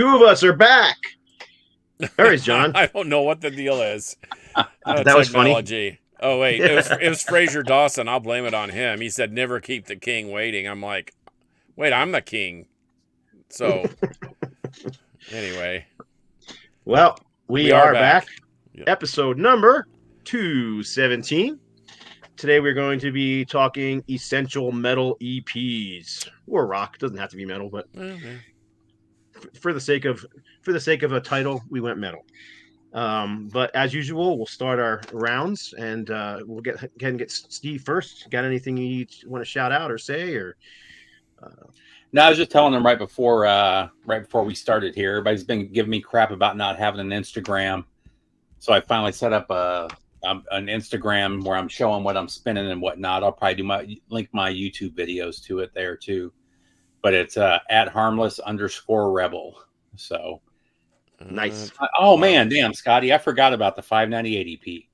two of us are back. There is John. I don't know what the deal is. That was funny. Technology. Oh wait, it was Fraser Dawson. I'll blame it on him. He said, "Never keep the king waiting." I'm like, wait, I'm the king. So anyway, Well, we are back. Yep. Episode number 217. Today we're going to be talking essential metal EPs or rock. Doesn't have to be metal, but for the sake of a title, we went metal. But as usual, we'll start our rounds, and we'll get Steve first. Got anything you want to shout out or say, or? No, I was just telling them right before we started here. Everybody's been giving me crap about not having an Instagram, so I finally set up an Instagram where I'm showing what I'm spinning and whatnot. I'll probably link my YouTube videos to it there too, but it's at harmless_rebel. So Nice. Oh man, damn, Scotty, I forgot about the 598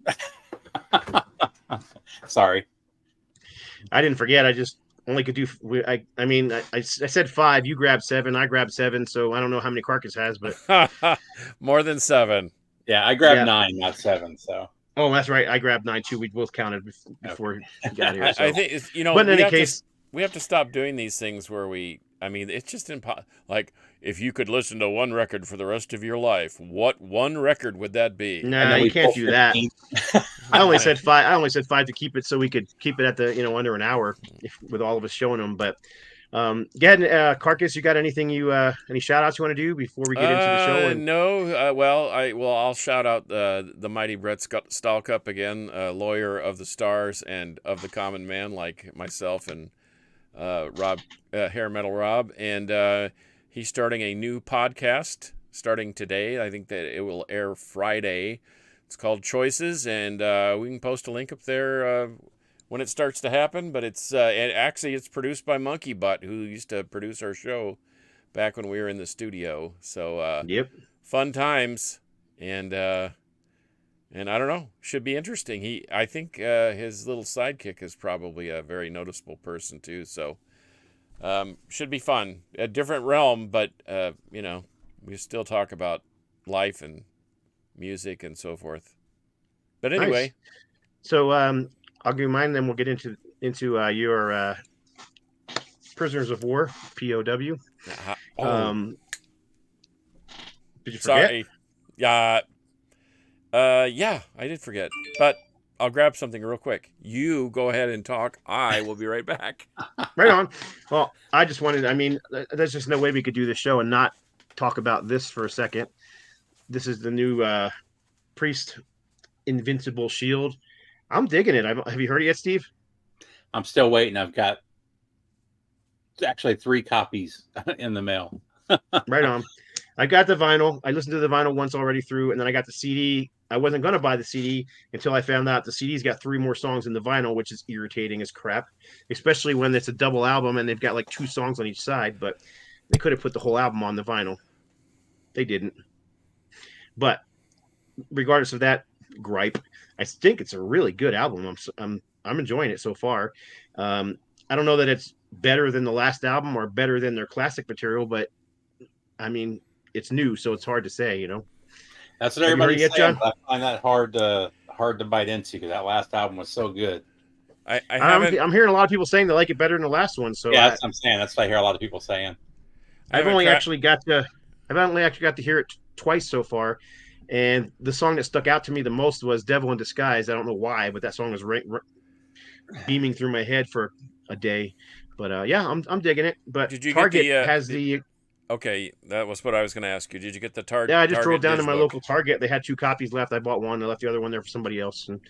EP. Sorry, I didn't forget. I just only could do. I said 5. You grabbed 7. I grabbed 7. So I don't know how many Carcass has, but more than 7. Yeah, I grabbed 9, not 7. So. Oh, that's right. I grabbed 9 too. We both counted before you got here. So. I think it's, But in any case, we have to stop doing these things where it's just impossible. Like, if you could listen to one record for the rest of your life, what one record would that be? Nah, you can't do that. I only said 5. I only said 5 to keep it so we could keep it at the under an hour with all of us showing them. But go ahead, Carcass. You got anything any shout outs you want to do before we get into the show? No. I'll shout out the mighty Brett Stahlcup again, lawyer of the stars and of the common man like myself and Rob, Hair Metal Rob, and he's starting a new podcast starting today. I think that it will air Friday. It's called Choices, and we can post a link up there when it starts to happen. But it's produced by Monkey Butt, who used to produce our show back when we were in the studio. So yep, fun times, and I don't know, should be interesting. I think his little sidekick is probably a very noticeable person too. So should be fun. A different realm, but we still talk about life and music and so forth. But anyway, nice. So I'll give mine, then we'll get into your Prisoners of War, POW. Did you forget? Sorry. Yeah, I did forget. But I'll grab something real quick. You go ahead and talk. I will be right back. Right on. Well, I just wanted. There's just no way we could do this show and not talk about this for a second. This is the new Priest Invincible Shield. I'm digging it. Have you heard it yet, Steve? I'm still waiting. I've got actually 3 copies in the mail. Right on. I got the vinyl. I listened to the vinyl once already through, and then I got the CD. I wasn't going to buy the CD until I found out the CD's got 3 more songs in the vinyl, which is irritating as crap, especially when it's a double album and they've got like 2 songs on each side, but they could have put the whole album on the vinyl. They didn't. But regardless of that gripe, I think it's a really good album. I'm enjoying it so far. I don't know that it's better than the last album or better than their classic material, but it's new, so it's hard to say, That's what everybody's saying. I find that hard to bite into because that last album was so good. I'm hearing a lot of people saying they like it better than the last one. So yeah, that's what I'm saying. That's what I hear a lot of people saying. I've only actually got to hear it twice so far, and the song that stuck out to me the most was "Devil in Disguise." I don't know why, but that song was beaming through my head for a day. But I'm digging it. But did you Target get the Okay, that was what I was going to ask you. Did you get the Target? Yeah, I just drove down to my local Target. They had 2 copies left. I bought one. I left the other one there for somebody else. And,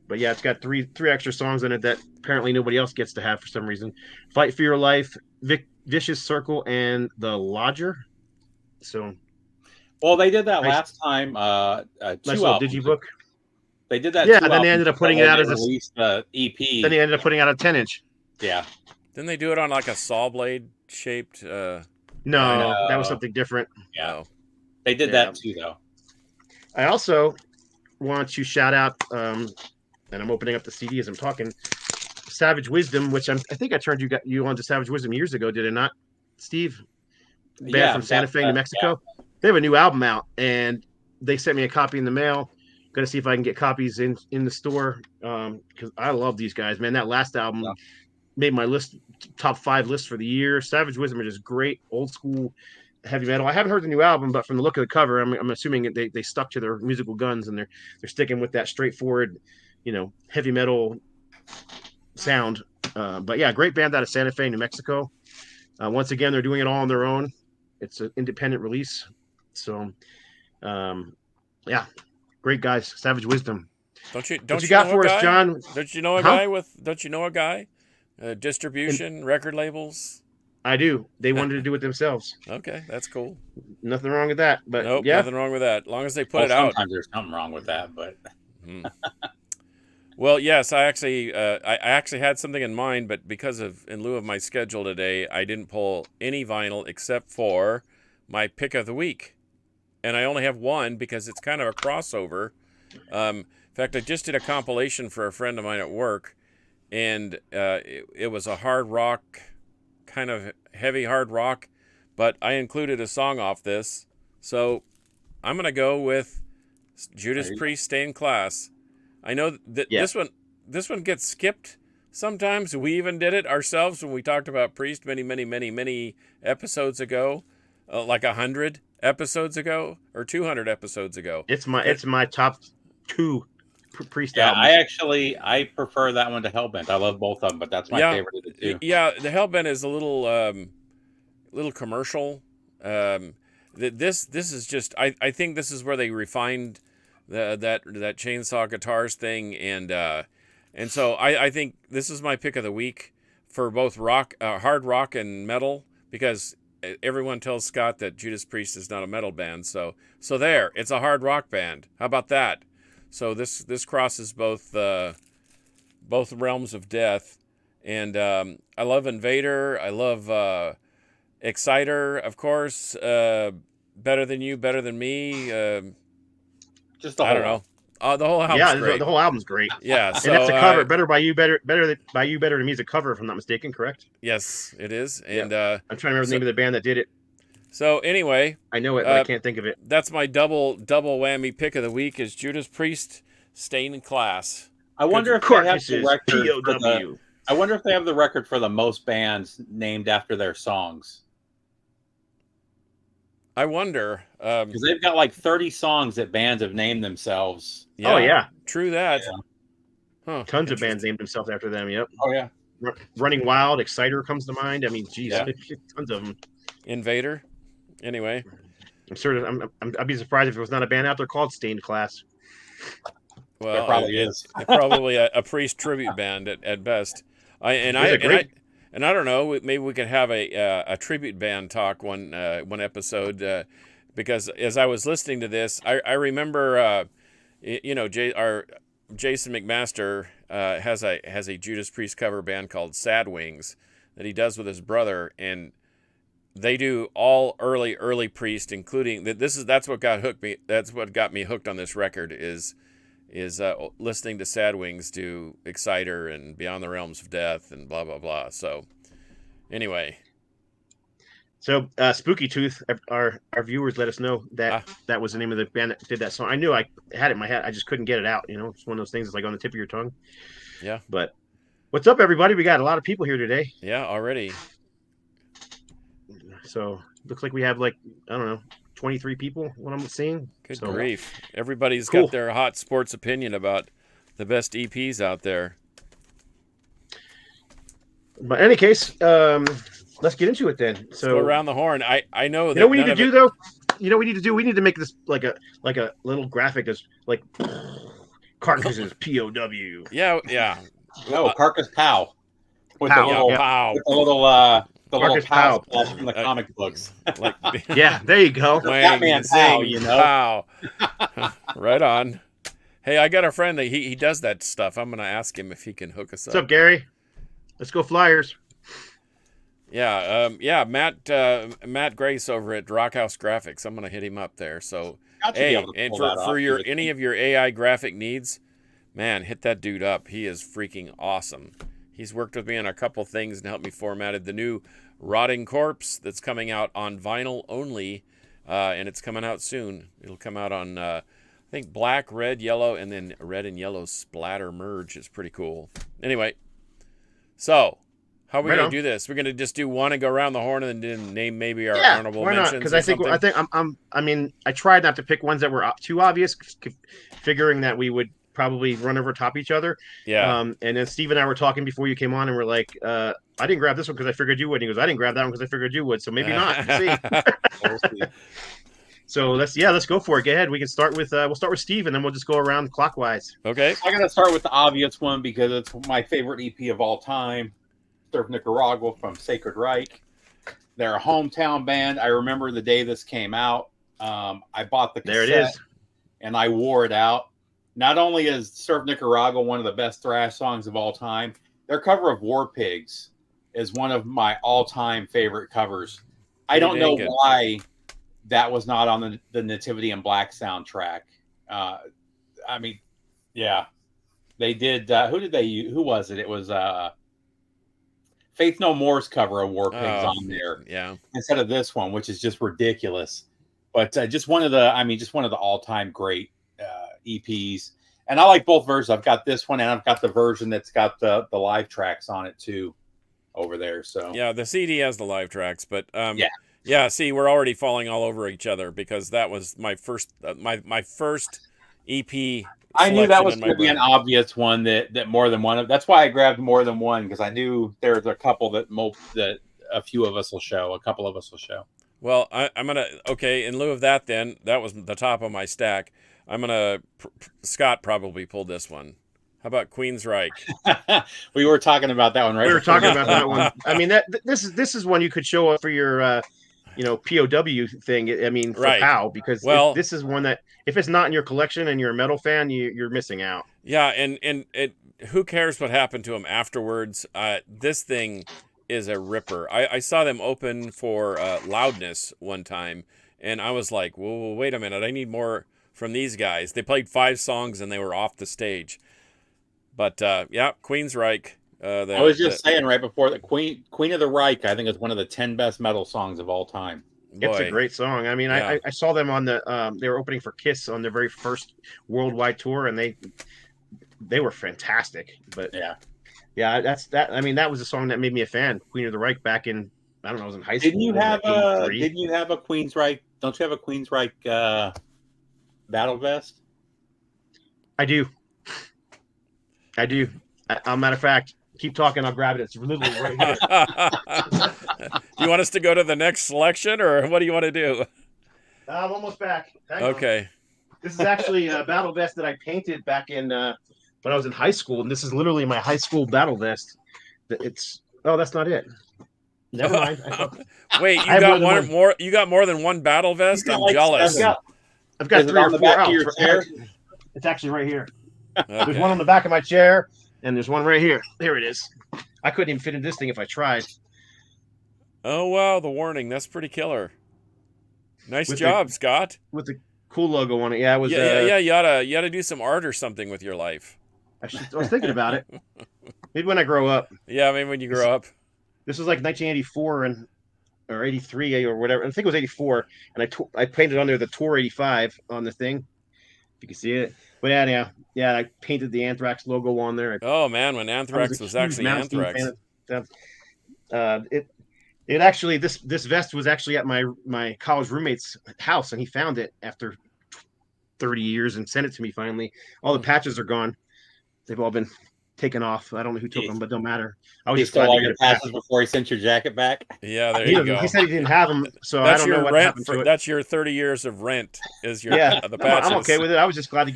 but yeah, it's got three extra songs in it that apparently nobody else gets to have for some reason. Fight for Your Life, Vicious Circle, and The Lodger. So, well, they did that last time. 2 albums. Digibook. They did that. Yeah, then they ended up putting it out as a EP. Then they ended up putting out a 10-inch. Yeah. Didn't they do it on like a saw blade shaped? No, that was something different. Yeah, they did that too, though. I also want to shout out, and I'm opening up the CD as I'm talking, Savage Wisdom, which I think I turned you on to Savage Wisdom years ago, did I not, Steve? band from Santa Fe, New Mexico. Yeah. They have a new album out, and they sent me a copy in the mail. Going to see if I can get copies in the store, because I love these guys, man. That last album made my top 5 list for the year. Savage Wisdom are just great old school heavy metal. I haven't heard the new album, but from the look of the cover, I'm assuming they stuck to their musical guns, and they're sticking with that straightforward, heavy metal sound. But yeah, great band out of Santa Fe, New Mexico. Once again, they're doing it all on their own. It's an independent release. So, yeah, great guys. Savage Wisdom. Don't you got for us, John? Don't you know a guy Don't you know a guy? Distribution, record labels. I do. They wanted to do it themselves. Okay, that's cool. Nothing wrong with that. But nope, yeah, nothing wrong with that. As long as they put it out. Sometimes there's something wrong with that, but. Well, yes, I actually had something in mind, but in lieu of my schedule today, I didn't pull any vinyl except for my pick of the week, and I only have one because it's kind of a crossover. In fact, I just did a compilation for a friend of mine at work, and it was a hard rock, kind of heavy hard rock, but I included a song off this, so I'm gonna go with Judas Priest, Stained Class. I know that this one gets skipped sometimes. We even did it ourselves when we talked about Priest many episodes ago, like 100 episodes ago or 200 episodes ago. It's my top 2 Priest albums. I prefer that one to Hellbent. I love both of them, but that's my favorite of the two. Yeah, the Hellbent is a little commercial. This is just I think this is where they refined that chainsaw guitars thing, and so I think this is my pick of the week for both rock, hard rock and metal, because everyone tells Scott that Judas Priest is not a metal band, so there, it's a hard rock band. How about that? So this crosses both realms of death, and I love Invader, I love Exciter, of course, Better Than You, Better Than Me. Just the whole album. The whole album's great. The whole album's great. Yeah, so, and that's a cover. Better Than Me is a cover, if I'm not mistaken. Correct? Yes, it is. And I'm trying to remember the name of the band that did it. So anyway, I know it, but I can't think of it. That's my double whammy pick of the week is Judas Priest, Stained Class. I wonder if they have the record. I wonder if they have the record for the most bands named after their songs. I wonder, because they've got like 30 songs that bands have named themselves. Yeah, oh yeah, true that. Yeah. Huh, tons of bands named themselves after them. Yep. Oh yeah. Running Wild, Exciter comes to mind. I mean, geez, tons of them. Invader. Anyway, I'd be surprised if it was not a band out there called Stained Class. Well, there probably is. Probably a Priest tribute band at best. I don't know. Maybe we could have a tribute band talk one episode, because as I was listening to this, I remember, our Jason McMaster has a Judas Priest cover band called Sad Wings that he does with his brother, and they do all early Priest, including that's what got me. That's what got me hooked on this record is listening to Sad Wings do Exciter and Beyond the Realms of Death and blah blah blah. So anyway, Spooky Tooth, our viewers let us know that that was the name of the band that did that song. I knew I had it in my head, I just couldn't get it out. It's one of those things that's like on the tip of your tongue. Yeah. But what's up, everybody? We got a lot of people here today. Yeah, already. So looks like we have 23 people, what I'm seeing. Good grief. Everybody's got their hot sports opinion about the best EPs out there. But in any case, let's get into it then. Let's go around the horn. I know that. You know what we need to do, though? You know what we need to do? We need to make this like a little graphic that's like Carcass's POW. Yeah. No, Carcass POW. With POW. The little Carcass POW from the comic books. Yeah, there you go. Batman POW, POW. Right on. Hey, I got a friend that he does that stuff. I'm gonna ask him if he can hook us up. What's up, Gary? Let's go Flyers. Yeah, Matt Grace over at Rockhouse Graphics. I'm gonna hit him up there. So hey, and for any of your AI graphic needs, man, hit that dude up. He is freaking awesome. He's worked with me on a couple things and helped me formatted the new Rotting Corpse that's coming out on vinyl only, and it's coming out soon. It'll come out on, I think, black, red, yellow, and then red and yellow splatter merge. It's pretty cool. Anyway, so how are we going to do this? We're going to just do one and go around the horn and then name maybe our honorable mentions. Because I think I tried not to pick ones that were too obvious, figuring that we would probably run over top each other. Yeah. And then Steve and I were talking before you came on, and we're like, I didn't grab this one because I figured you would. And he goes, I didn't grab that one because I figured you would. So maybe not. Let's see. So let's go for it. Go ahead. We can start with we'll start with Steve, and then we'll just go around clockwise. Okay. I'm gonna start with the obvious one because it's my favorite EP of all time. Surf Nicaragua from Sacred Reich. They're a hometown band. I remember the day this came out. I bought the cassette. There it is. And I wore it out. Not only is Surf Nicaragua one of the best thrash songs of all time, their cover of War Pigs is one of my all-time favorite covers. I don't know why that was not on the Nativity in Black soundtrack. I mean, yeah. They did. Who did they use? Who was it? It was Faith No More's cover of War Pigs on there. Yeah. Instead of this one, which is just ridiculous. But just one of the all-time great EPs. And I like both versions. I've got this one, and I've got the version that's got the live tracks on it too, over there. So yeah, the CD has the live tracks, but yeah. See, we're already falling all over each other because that was my first my first EP. I knew that was going to be an obvious one that more than one of. That's why I grabbed more than one, because I knew there's a couple that a few of us will show. A couple of us will show. Well, I'm gonna in lieu of that, then that was the top of my stack. I'm gonna Scott probably pulled this one. How about Queensryche? We were talking about that one, right? We were talking about that one. I mean, this is one you could show up for your POW thing. I mean, for POW, because this is one that if it's not in your collection and you're a metal fan, you're missing out. Yeah, and who cares what happened to him afterwards? This thing is a ripper. I saw them open for Loudness one time, and I was like, whoa, wait a minute, I need more from these guys. They played 5 songs and they were off the stage. But yeah, Queensryche. I was just saying right before that Queen of the Reich, I think is one of the 10 best metal songs of all time. Boy. It's a great song. I mean, yeah. I saw them on the they were opening for Kiss on their very first worldwide tour, and they were fantastic. But yeah, that's that. I mean, that was a song that made me a fan. Queen of the Reich back in, I don't know, I was in high school. Didn't you have a Queensryche? Don't you have a Queensryche battle vest? I do. Matter of fact, keep talking. I'll grab it. It's literally right here. You want us to go to the next selection, or what do you want to do? I'm almost back. Okay. This is actually a battle vest that I painted back in when I was in high school, and this is literally my high school battle vest. That's not it. Never mind. Wait, you got more? You got more than one battle vest? I'm jealous. I've got 3 or 4 out. It's actually right here. Okay. There's one on the back of my chair, and there's one right here. There it is. I couldn't even fit in this thing if I tried. Oh wow, the warning. That's pretty killer. Nice job, Scott. With the cool logo on it. Yeah, it was. Yeah. You oughta do some art or something with your life. I was thinking about it. Maybe when I grow up. Yeah, maybe when you grow up. This was like 1984 or 83 or whatever. I think it was 84, and I painted on there the Tour 85 on the thing. You can see it. But yeah, I painted the Anthrax logo on there. Oh man, when Anthrax was actually Anthrax. It actually this vest was actually at my college roommate's house, and he found it after 30 years and sent it to me finally. All the patches are gone. They've all been taken off. I don't know who took them, but don't matter. I was just glad to get it back before he sent your jacket back. Yeah, there you go. He said he didn't have them, so I don't know what happened to it. That's your 30 years of rent. Is your the patches. I'm okay with it. I was just glad to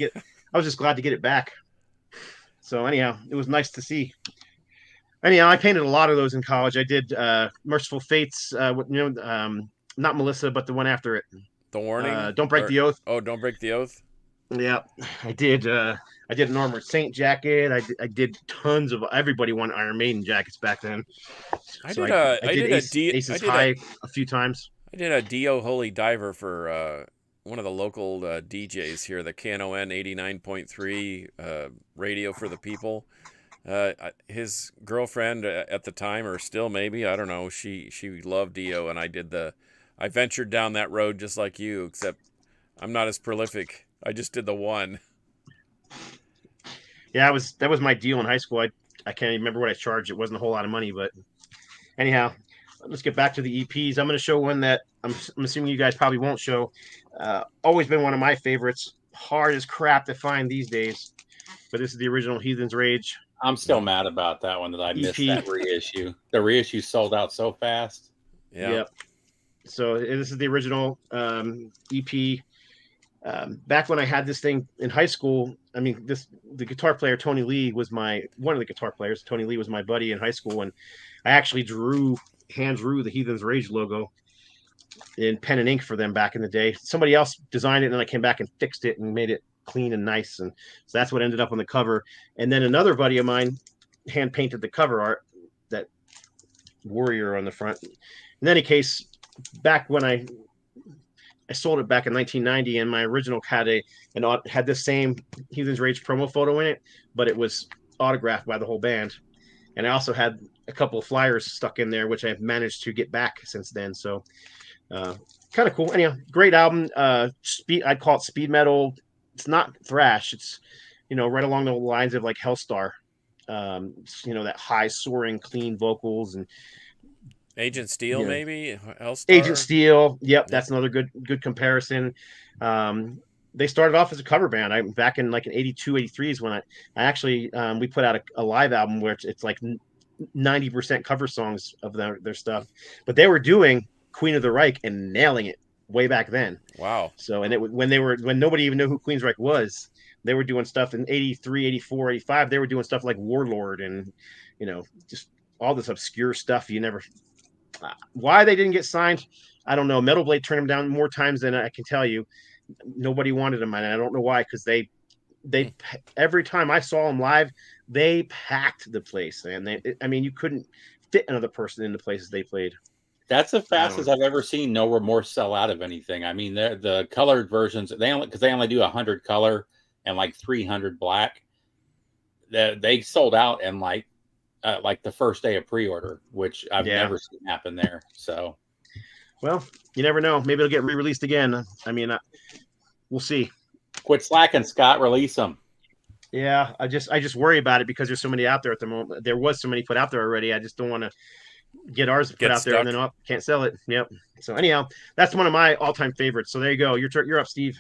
get it back. So anyhow, it was nice to see. Anyhow, I painted a lot of those in college. I did Merciful Fates, not Melissa, but the one after it. The Warning. Don't Break the Oath. Oh, Don't Break the Oath. Yeah, I did. I did an Armored Saint jacket. I did tons of. Everybody wanted Iron Maiden jackets back then. I did Aces High a few times. I did a Dio Holy Diver for one of the local DJs here, the KNON 89.3 radio for the people. His girlfriend at the time, or still maybe, I don't know. She loved Dio, and I ventured down that road just like you, except I'm not as prolific. I just did the one. Yeah, that was my deal in high school. I can't even remember what I charged. It wasn't a whole lot of money, but anyhow, let's get back to the EPs. I'm going to show one that I'm assuming you guys probably won't show. Always been one of my favorites. Hard as crap to find these days, but this is the original Heathen's Rage. I'm still mad about that one that I missed that reissue. The reissue sold out so fast. Yeah. Yep. So this is the original EP. Back when I had this thing in high school, I mean, the guitar player Tony Lee was one of the guitar players. Tony Lee was my buddy in high school, and I actually hand drew the Heathen's Rage logo in pen and ink for them back in the day. Somebody else designed it, and then I came back and fixed it and made it clean and nice, and so that's what ended up on the cover. And then another buddy of mine hand painted the cover art, that warrior on the front. In any case, back when I sold it back in 1990, and my original had the same Heathen's Rage promo photo in it, but it was autographed by the whole band. And I also had a couple of flyers stuck in there, which I've managed to get back since then. So kind of cool. Anyhow, great album. I'd call it speed metal. It's not thrash. It's, right along the lines of like Hellstar. That high soaring, clean vocals and Agent Steel, maybe Hellstar. Agent Steel. Yep, that's another good comparison. They started off as a cover band. Back in like in 82, 83 is when I actually we put out a live album where it's like 90% cover songs of their stuff. But they were doing Queen of the Reich and nailing it way back then. Wow. So when nobody even knew who Queensryche was, they were doing stuff in 83, 84, 85. They were doing stuff like Warlord and just all this obscure stuff you never. Why they didn't get signed, I don't know. Metal Blade turned them down more times than I can tell you. Nobody wanted them, and I don't know why. Because they every time I saw them live, they packed the place, and you couldn't fit another person in the places they played. That's the fastest I've ever seen No Remorse sell out of anything. I mean, the colored versions, they only do 100 color and like 300 black. They sold out in like the first day of pre-order, which I've never seen happen there. So, well, you never know. Maybe it'll get re-released again. I mean, we'll see. Quit slacking, Scott. Release them. Yeah, I just worry about it because there's so many out there at the moment. There was so many put out there already. I just don't want to get ours put out there and then can't sell it. Yep. So anyhow, that's one of my all-time favorites. So there you go. You're up, Steve.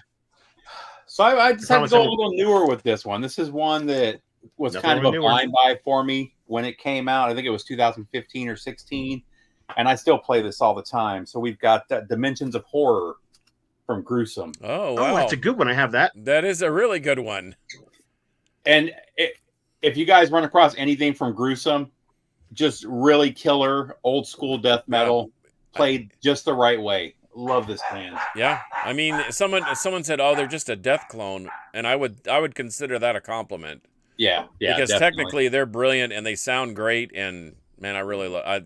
So I decided to go a little newer with this one. This is one that was kind of a blind buy for me when it came out. I think it was 2015 or 16, and I still play this all the time. So we've got Dimensions of Horror from Gruesome. Oh, wow. Oh, that's a good one. I have that. That is a really good one. And if you guys run across anything from Gruesome, just really killer old school death metal, played just the right way. Love this band. Yeah, I mean, someone said, "Oh, they're just a death clone," and I would consider that a compliment. Yeah, because definitely. Technically they're brilliant and they sound great, and man, I really love.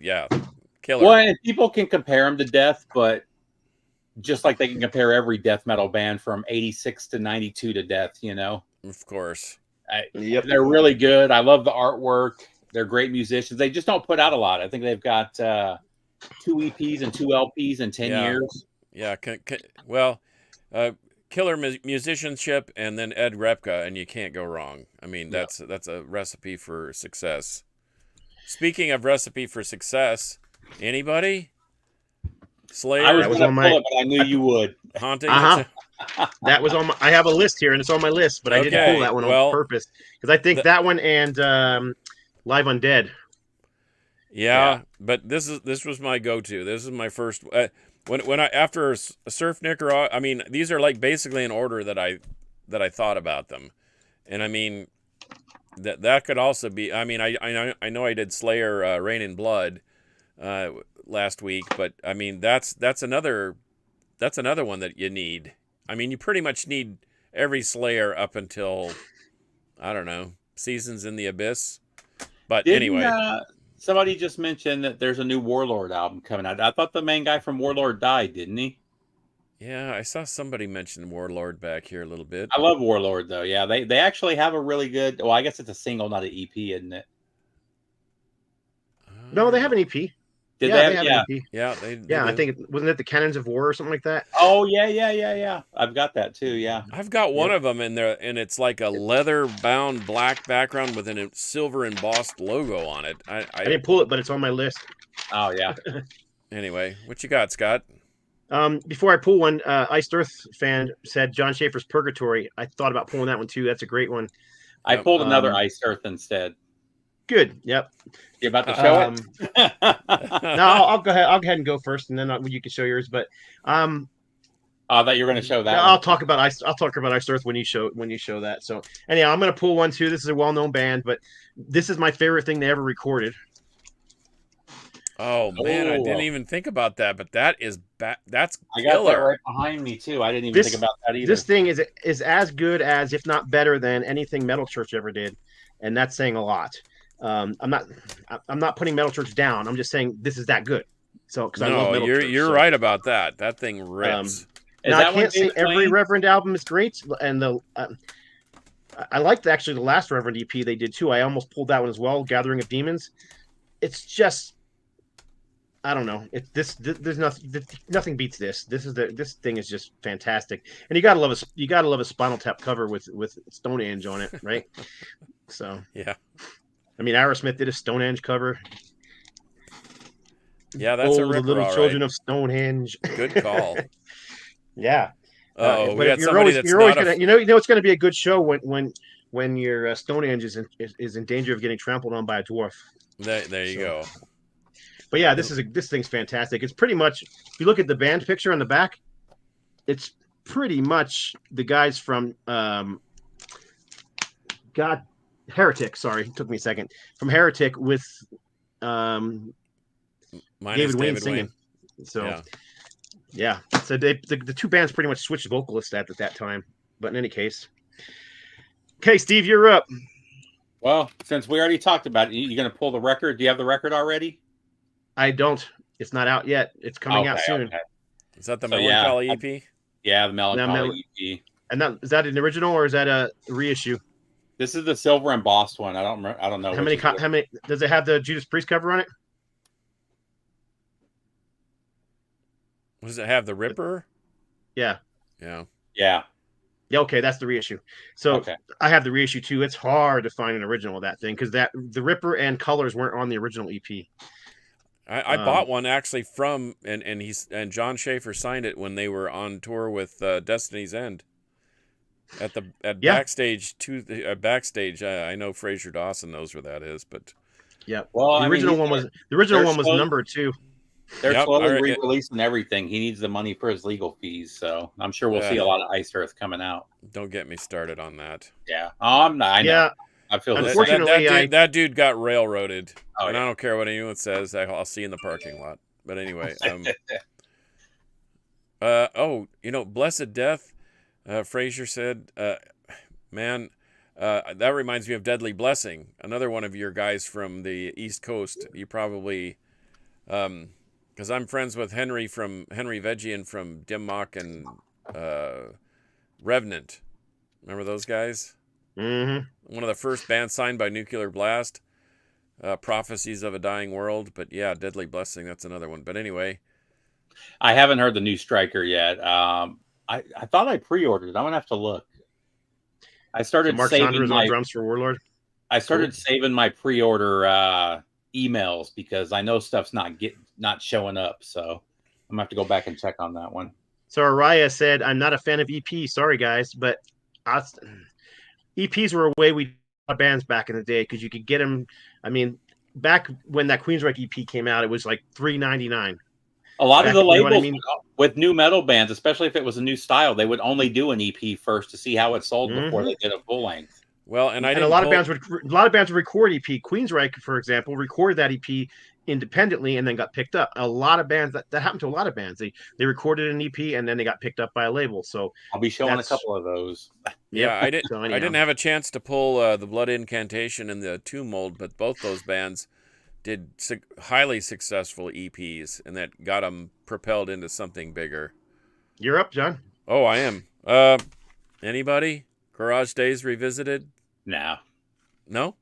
Killer. Well, and people can compare them to Death, but just like they can compare every death metal band from 86 to 92 to Death, Of course. They're really good. I love the artwork. They're great musicians. They just don't put out a lot. I think they've got 2 EPs and 2 LPs in 10 years. Yeah. Killer musicianship and then Ed Repka, and you can't go wrong. I mean, that's a recipe for success. Speaking of recipe for success, anybody? Slayer? I was going to pull it, but I knew you would. Haunting? That was on I have a list here, and it's on my list, but I didn't pull that one on purpose. Because I think that one and Live Undead. Yeah, but this was my go-to. This is my first... after Surf Nicker, I mean, these are like basically in order that I thought about them, and I mean that could also be. I mean, I know I did Slayer, Rain in Blood, last week, but I mean that's another one that you need. I mean, you pretty much need every Slayer up until I don't know, Seasons in the Abyss, but anyway. Somebody just mentioned that there's a new Warlord album coming out. I thought the main guy from Warlord died, didn't he? Yeah, I saw somebody mention Warlord back here a little bit. I love Warlord, though. Yeah, they actually have a really good... Well, I guess it's a single, not an EP, isn't it? No, they have an EP. Did yeah, they have? an Yeah. EP. Yeah, they I do. think wasn't it the Cannons of War or something like that? Oh yeah. I've got that too. Yeah. I've got one Yep. of them in there, and it's like a leather-bound black background with a silver embossed logo on it. I didn't pull it, but it's on my list. Oh yeah. Anyway, what you got, Scott? Before I pull one, Iced Earth fan said John Schaefer's Purgatory. I thought about pulling that one too. That's a great one. I pulled another Um, Iced Earth instead. Good. Yep. You about to show Um, it? No, I'll go ahead. I'll go ahead and go first, and then you can show yours. But Oh, that you're going to show that. I'll one. talk about Ice. I'll talk about Iced Earth when you show that. So anyhow, I'm going to pull one too. This is a well-known band, but this is my favorite thing they ever recorded. Oh man, I Oh. didn't even think about that, but that is that's I got that killer. right behind me too. I didn't even This- think about that either. This thing is as good as, if not better than, anything Metal Church ever did, and that's saying a lot. I'm not putting Metal Church down. I'm just saying this is that good. So because I love No, Metal you're Church, you're so. right about that. That thing rips. Is Now, that I one can't say James every Wayne? Reverend album is great, and I liked actually the last Reverend EP they did too. I almost pulled that one as well, Gathering of Demons. It's just, I don't know. There's nothing beats this. This thing is just fantastic, and you gotta love a Spinal Tap cover with Stonehenge on it, right? So Yeah, I mean, Aerosmith did a Stonehenge cover. yeah, that's a the ripper. little All children right. of Stonehenge. Good call. Yeah. Oh, we but got you're somebody always, that's you're always not gonna, a. you know it's going to be a good show when your Stonehenge is in danger of getting trampled on by a dwarf. There you So- go. But yeah, this thing's fantastic. It's pretty much, if you look at the band picture on the back, it's pretty much the guys from Heretic. Sorry, it took me a second. From Heretic with Mine David is Wayne David singing. Wayne. So Yeah. so the two bands pretty much switched vocalists at that time. But in any case, okay, Steve, you're up. Well, since we already talked about it, you going to pull the record? Do you have the record already? I don't. It's not out yet. It's coming out soon. Okay. Is that the So, yeah, Melancholy EP? Yeah, the Melancholy EP. And is that an original or is that a reissue? This is the silver embossed one. I don't know. How many does it have the Judas Priest cover on it? Does it have the Ripper? Yeah. Yeah. Yeah. Yeah, okay, that's the reissue. So Okay. I have the reissue too. It's hard to find an original of that thing because the Ripper and Colors weren't on the original EP. I bought one actually from and John Schaefer signed it when they were on tour with Destiny's End. At Yeah. backstage. I know Fraser Dawson knows where that is, but Yeah. Well, The original one was slow- number 2. They're Yep, slowly I- re-releasing everything. He needs the money for his legal fees, so I'm sure we'll Yeah. see a lot of Iced Earth coming out. don't get me started on that. Yeah. Oh, I'm not. I know. Yeah. I feel the same. Unfortunately, That dude got railroaded, Oh, and yeah. I don't care what anyone says. I'll see you in the parking lot. But anyway, Blessed Death. Fraser said, "Man, that reminds me of Deadly Blessing, another one of your guys from the East Coast. You probably, because I'm friends with Henry Vegian from Dim Mak and Revenant. Remember those guys? Mm-hmm. One of the first bands signed by Nuclear Blast, Prophecies of a Dying World. But yeah, Deadly Blessing, that's another one. But anyway, I haven't heard the new Striker yet. I thought I pre-ordered it. I'm gonna have to look. I started Mark saving Saunders my on drums for Warlord. saving my pre-order emails because I know stuff's not showing up. So I'm gonna have to go back and check on that one. So Araya said, "I'm not a fan of EP. Sorry, guys, but EPs were a way we got bands back in the day because you could get them. I mean, back when that Queensryche EP came out, it was like $3.99. A lot of the You know what labels I mean? with new metal bands, especially if it was a new style, they would only do an EP first to see how it sold before they did a full length. well, and I And didn't a lot of pull- bands would record EP. Queensryche, for example, recorded that EP independently and then got picked up. A lot of bands that happened to a lot of bands. They recorded an EP and then they got picked up by a label. So I'll be showing a That's- couple of those. Yeah, I didn't. So I anyhow. didn't have a chance to pull the Blood Incantation and the Tomb Mold, but both those bands did highly successful EPs, and that got them propelled into something bigger. You're up, John. Oh, I am. Anybody? Garage Days Revisited? No. No.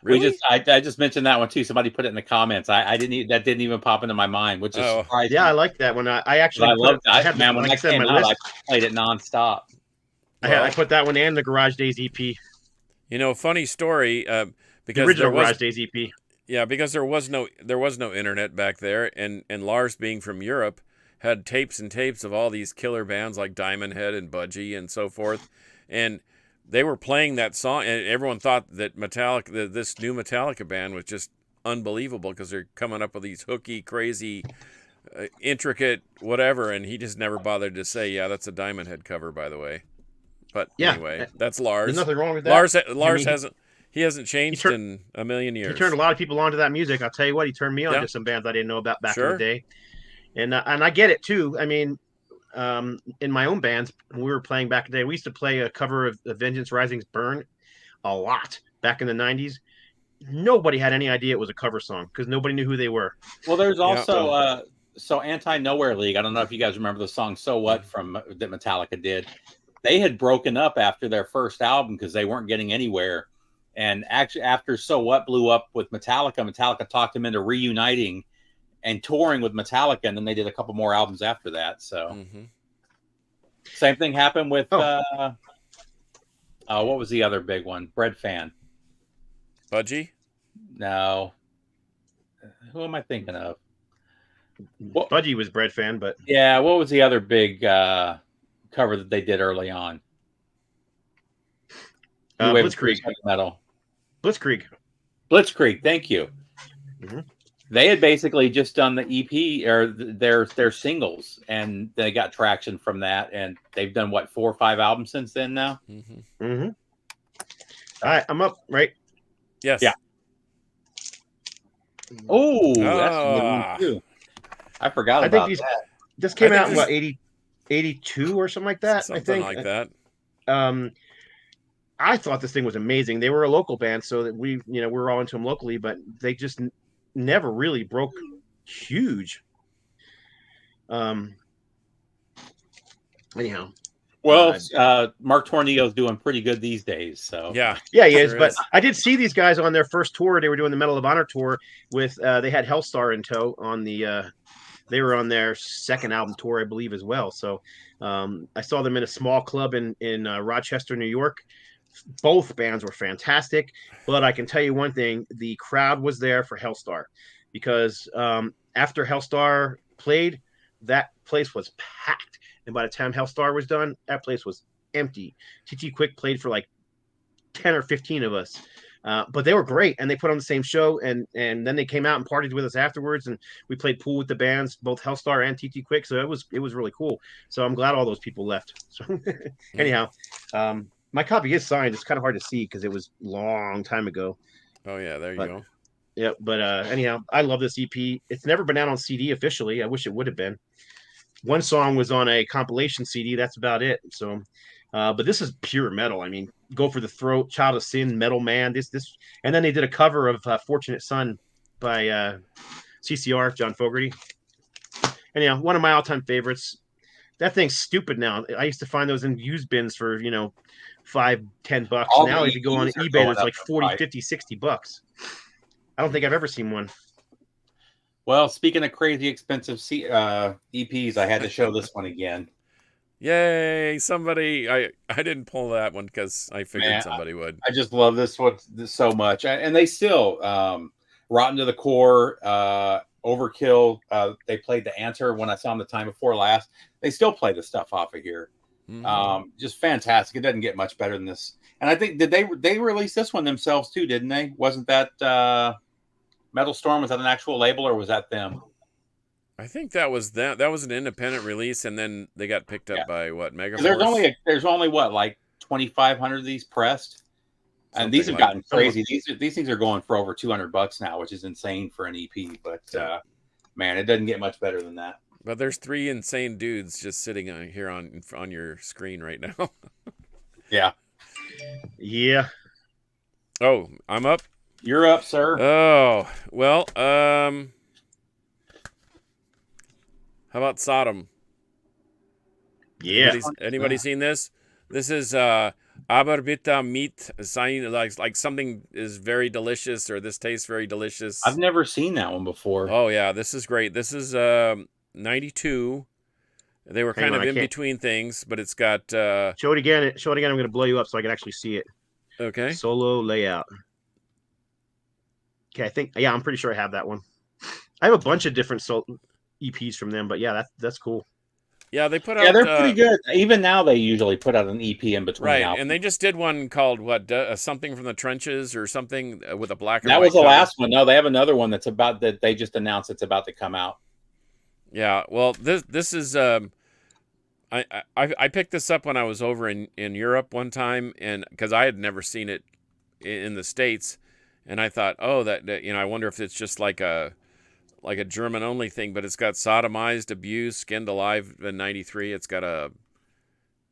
Really? I just mentioned that one too. Somebody put it in the comments. I didn't that didn't even pop into my mind, which is surprising. Yeah, I like that one. I actually I love I that. had Man, when like I that said, came my out, list. I played it nonstop. I put that one and the Garage Days EP, Funny story. the Because original there was Garage Days EP. Yeah, because there was no internet back there, and Lars being from Europe had tapes and tapes of all these killer bands like Diamond Head and Budgie and so forth, and they were playing that song, and everyone thought that Metallica, this new Metallica band, was just unbelievable because they're coming up with these hooky, crazy, intricate whatever, and he just never bothered to say, yeah, that's a Diamond Head cover, by the way. But Yeah, anyway, that's Lars. there's nothing wrong with that. Lars hasn't changed tur- in a million years. He turned a lot of people onto that music. I'll tell you what, he turned me on Yeah. to some bands I didn't know about back in Sure. the day, and I get it too. I mean, in my own bands, when we were playing back in the day, we used to play a cover of Vengeance Rising's "Burn" a lot back in the '90s. Nobody had any idea it was a cover song because nobody knew who they were. Well, there's also so Anti-Nowhere League. I don't know if you guys remember the song "So What" from that Metallica did. They had broken up after their first album because they weren't getting anywhere. And actually, after "So What" blew up with Metallica, Metallica talked them into reuniting and touring with Metallica, and then they did a couple more albums after that. So, same thing happened with what was the other big one? Bread Fan. Budgie? No. Who am I thinking of? Budgie was Bread Fan, but yeah, what was the other big cover that they did early on? Blitzkrieg. Metal. Blitzkrieg. Thank you. Mm-hmm. They had basically just done the EP or their singles, and they got traction from that. And they've done 4 or 5 albums since then now. Mm-hmm. Mm-hmm. All right, I'm up, right? Yes. Yeah. Oh, that's a good one too. I forgot about that. This came out in what 82 or something like that. Something like that. I thought this thing was amazing. They were a local band, so that we were all into them locally, but they just never really broke huge. Anyhow. Well, Mark Tornillo's doing pretty good these days. So yeah, he is. But I did see these guys on their first tour. They were doing the Medal of Honor tour with. They had Hellstar in tow on the. They were on their second album tour, I believe, as well. So I saw them in a small club in Rochester, New York. Both bands were fantastic, but I can tell you one thing: the crowd was there for Hellstar, because after Hellstar played, that place was packed. And by the time Hellstar was done, that place was empty. TT Quick played for like 10 or 15 of us. But they were great, and they put on the same show, and then they came out and partied with us afterwards, and we played pool with the bands, both Hellstar and TT Quick. So it was really cool. So I'm glad all those people left. So anyhow, my copy is signed. It's kind of hard to see because it was a long time ago. Oh yeah, there you go. Yeah, but anyhow, I love this EP. It's never been out on CD officially. I wish it would have been. One song was on a compilation CD. That's about it. So, but this is pure metal. I mean, Go for the Throat, Child of Sin, Metal Man. This, and then they did a cover of "Fortunate Son" by CCR, John Fogerty. Anyhow, one of my all-time favorites. That thing's stupid now. I used to find those in used bins for $5-10. Now if you go on eBay, it's like $40, $50, $60. I don't think I've ever seen one. Well, speaking of crazy expensive EPs, I had to show this one again. Yay! Somebody, I didn't pull that one because I figured somebody would. I just love this one so much, and they still Rotten to the Core, Overkill. They played The Answer when I saw them the time before last. They still play the stuff off of here. Mm-hmm. Just fantastic. It doesn't get much better than this. And I think they released this one themselves too, didn't they? Wasn't that Metal Storm? Was that an actual label or was that them? I think that was them. That was an independent release, and then they got picked up by what, Megaforce? There's only what, like 2,500 of these pressed, and these have gotten crazy. These things are going for over $200 now, which is insane for an EP. But man, it doesn't get much better than that. But there's 3 insane dudes just sitting here on your screen right now. Yeah. Oh, I'm up. You're up, sir. Oh well. How about Sodom? Yeah. Anybody seen this? This is Aber bitte mit sein, like something is very delicious, or this tastes very delicious. I've never seen that one before. Oh yeah, this is great. This is 92. They were Hang kind on, of I in can't- between things, but it's got Show it again. Show it again. I'm going to blow you up so I can actually see it. okay. Solo layout. Okay, I'm pretty sure I have that one. I have a bunch of different EPs from them, but yeah, that's cool. Yeah, they put out. Yeah, they're pretty good. Even now, they usually put out an EP in between. Right, albums. and they just did one called something from the trenches or something with a black and That white was the cover. last one. No, they have another one that's about that. They just announced it's about to come out. Yeah, well, this is I picked this up when I was over in Europe one time, and because I had never seen it in the States, and I thought, oh, that I wonder if it's just like a German only thing, but it's got sodomized, abused, skinned alive in '93. It's got a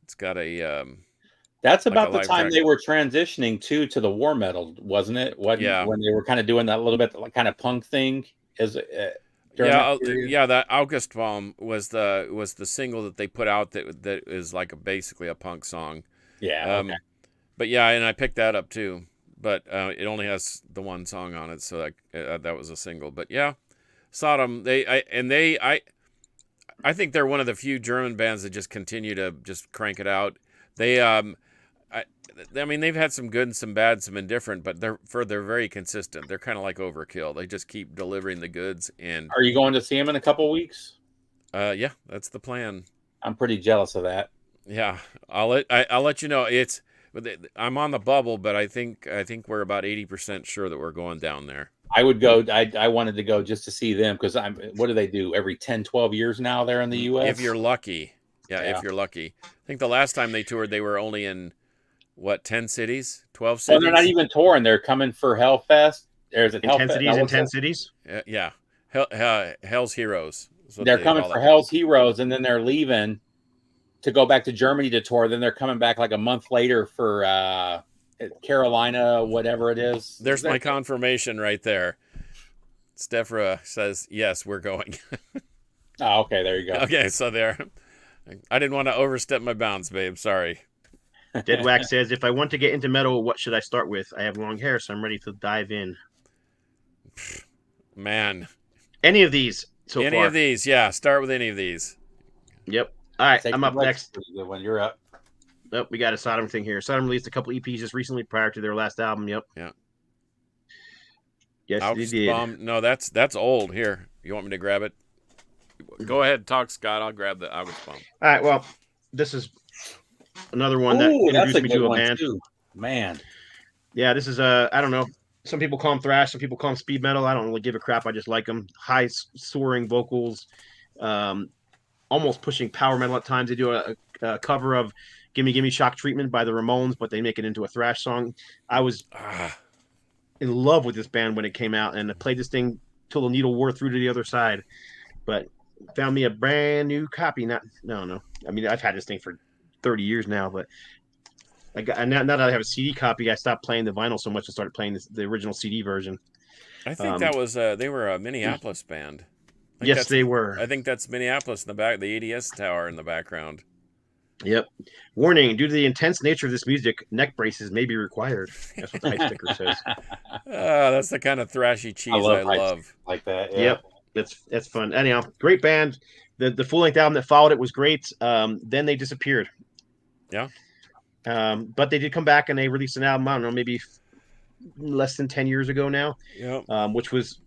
That's like about a the live time track. they were transitioning to the war metal, wasn't it? Yeah. When they were kind of doing that little bit like, kind of punk thing. During yeah, that period? that Augustbaum was the single that they put out that is like basically a punk song. Yeah. Okay. But yeah, and I picked that up too. But it only has the one song on it, so that was a single. But yeah, Sodom. I think they're one of the few German bands that just continue to just crank it out. They I mean, they've had some good and some bad, some indifferent, but they're very consistent. They're kind of like Overkill. They just keep delivering the goods. And Are you going to see them in a couple weeks? yeah, that's the plan. I'm pretty jealous of that. Yeah, I'll let you know. I'm on the bubble, but I think we're about 80% sure that we're going down there. I would go. I wanted to go just to see them because what do they do every 10, 12 years now? They're in the U.S. If you're lucky. Yeah, if you're lucky. I think the last time they toured, they were only in 10 cities, 12 cities. Well, they're not even touring. They're coming for Hellfest. There's an Intensities in 10 cities. Yeah, Hell's Heroes. They're coming for Hell's Heroes, and then they're leaving to go back to Germany to tour. Then they're coming back like a month later for Carolina, whatever it is. There's my confirmation right there. Stefra says, yes, we're going. Oh, okay, there you go. Okay, so there. I didn't want to overstep my bounds, babe. Sorry. Deadwax says, if I want to get into metal, what should I start with? I have long hair, so I'm ready to dive in. Man. Any of these so far? Any of these, yeah. Start with any of these. Yep. All right, I'm up next. When you're up. Oh, we got a Sodom thing here. Sodom released a couple EPs just recently prior to their last album. Yep. Yeah. Yes, they did. Bomb. No, that's old. Here, you want me to grab it? Go ahead, talk, Scott. I'll grab the August Bomb. All right. Well, this is another one that introduced me to a band. Too. Man. Yeah, this is I don't know. Some people call them thrash. Some people call them speed metal. I don't really give a crap. I just like them. High soaring vocals, almost pushing power metal at times. They do a cover of "Gimme Gimme Shock Treatment" by the Ramones, but they make it into a thrash song. I was in love with this band when it came out, and I played this thing till the needle wore through to the other side. But found me a brand new copy. No. I mean, I've had this thing for 30 years now, but now that I have a CD copy, I stopped playing the vinyl so much and started playing the original CD version. I think that was they were a Minneapolis band. Yes, they were. I think that's Minneapolis in the back, the ADS tower in the background. Yep. Warning: due to the intense nature of this music, neck braces may be required. That's what the hype sticker says. That's the kind of thrashy cheese I love. Like that. Yeah. Yep. That's fun. Anyhow, great band. The full length album that followed it was great. Then they disappeared. Yeah. But they did come back and they released an album. I don't know, maybe less than 10 years ago now. Yeah. Which was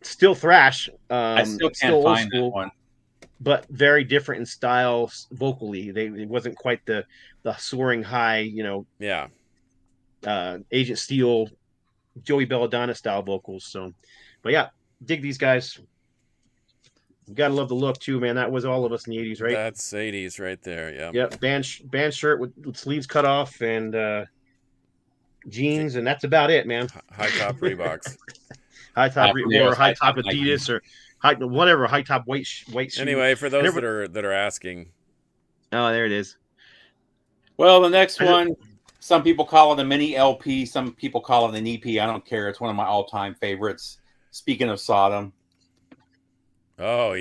still thrash. I still can't find that one. But very different in style vocally. It wasn't quite the soaring high, Yeah. Agent Steel, Joey Belladonna style vocals. So, but yeah, dig these guys. You gotta love the look too, man. That was all of us in the 80s, right? That's 80s right there. Yeah. Yep. Band shirt with sleeves cut off and jeans, and that's about it, man. High top Reeboks. High top Adidas or high top white shoes. Anyway, for those that are asking. Oh, there it is. Well, the next one, some people call it a mini LP, some people call it an EP. I don't care. It's one of my all-time favorites. Speaking of Sodom. Oh,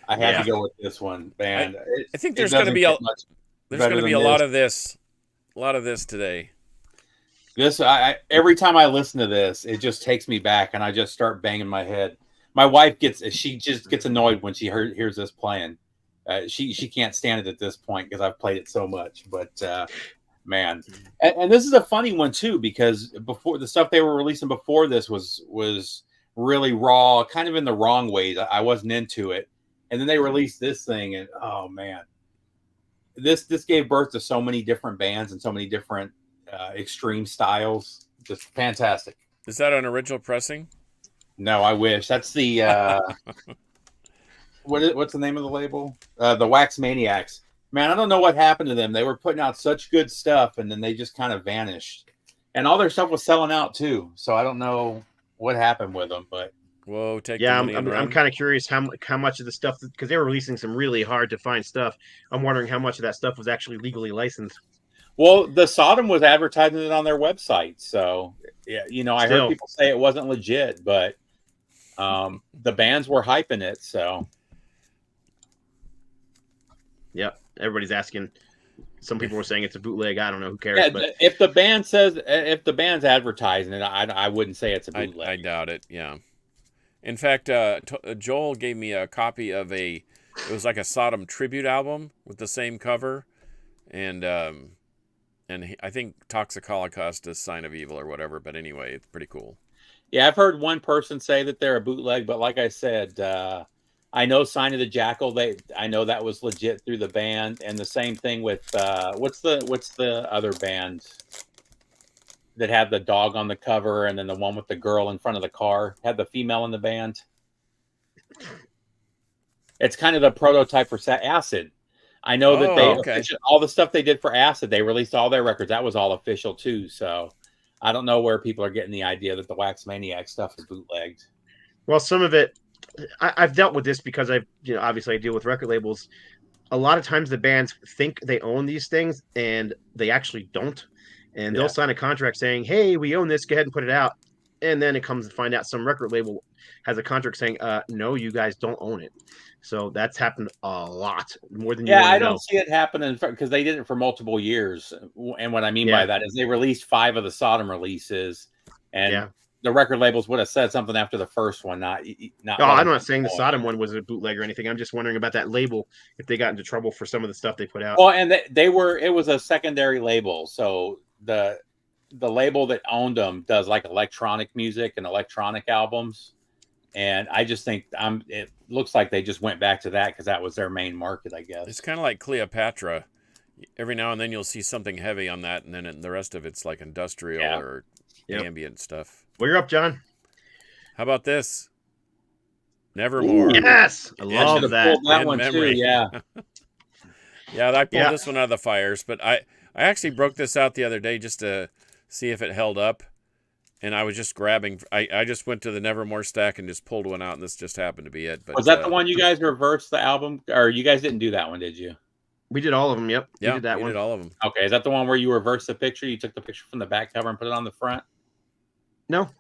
I had to go with this one, man. I think there's going to be a lot of this of this today. This every time I listen to this, it just takes me back, and I just start banging my head. My wife just gets annoyed when she hears this playing. She can't stand it at this point because I've played it so much. But man, and this is a funny one too, because before the stuff they were releasing before this was really raw, kind of in the wrong ways. I wasn't into it, and then they released this thing, and oh man, this gave birth to so many different bands and so many different extreme styles. Just fantastic. Is that an original pressing? No, I wish. That's the what's the name of the label? The Wax Maniacs. Man, I don't know what happened to them. They were putting out such good stuff, and then they just kind of vanished. And all their stuff was selling out too. So I don't know what happened with them, but whoa, take yeah, the money and run. I'm kind of curious how much of the stuff, because they were releasing some really hard to find stuff. I'm wondering how much of that stuff was actually legally licensed. well, the Sodom was advertising it on their website, so yeah, I heard Still. people say it wasn't legit, but the bands were hyping it. So Yeah, everybody's asking. Some people were saying it's a bootleg. I don't know. Who cares? yeah, But if the band's advertising it, I wouldn't say it's a bootleg. I doubt it. Yeah. In fact, Joel gave me a copy of it was like a Sodom tribute album with the same cover, and I think Toxic Holocaust is Sign of Evil or whatever. But anyway, it's pretty cool. Yeah, I've heard one person say that they're a bootleg, but like I said, I know Sign of the Jackal. I know that was legit through the band, and the same thing with what's the other band that had the dog on the cover, and then the one with the girl in front of the car had the female in the band. It's kind of the prototype for Acid. I know that all the stuff they did for Acid, they released all their records. That was all official too. So I don't know where people are getting the idea that the Wax Maniac stuff is bootlegged. well, some of it, I've dealt with this because obviously I deal with record labels. A lot of times the bands think they own these things and they actually don't. And they'll sign a contract saying, "Hey, we own this. Go ahead and put it out." And then it comes to find out some record label has a contract saying, "No, you guys don't own it." So that's happened a lot, more than you want to know. I don't see it happening because they did it for multiple years. And what I mean by that is they released 5 of the Sodom releases, and the record labels would have said something after the first one. Not. Oh, I'm not saying the Sodom one was a bootleg or anything. I'm just wondering about that label, if they got into trouble for some of the stuff they put out. Well, and it was a secondary label, so the label that owned them does like electronic music and electronic albums. And I just think it looks like they just went back to that because that was their main market, I guess. It's kind of like Cleopatra. Every now and then you'll see something heavy on that, and then the rest of it's like industrial or ambient stuff. Well, you're up, John. How about this? Nevermore. Yes, I love that. That one too, yeah. Yeah, I pulled this one out of the fires, but I actually broke this out the other day just to see if it held up. And I was just grabbing. I just went to the Nevermore stack and just pulled one out, and this just happened to be it. But was that the one you guys reversed the album, or you guys didn't do that one? Did you? We did all of them. Yep. Yeah, we did that one. Did all of them. Okay, is that the one where you reversed the picture? You took the picture from the back cover and put it on the front? No.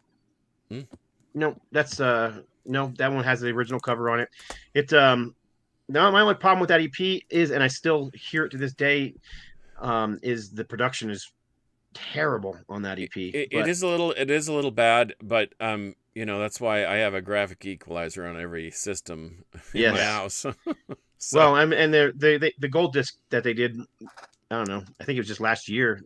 No, that's no. That one has the original cover on it. No, my only problem with that EP is, and I still hear it to this day, is the production is terrible on that EP. It is a little bad, but that's why I have a graphic equalizer on every system in my house. So. Well, and the gold disc that they did, I don't know, I think it was just last year,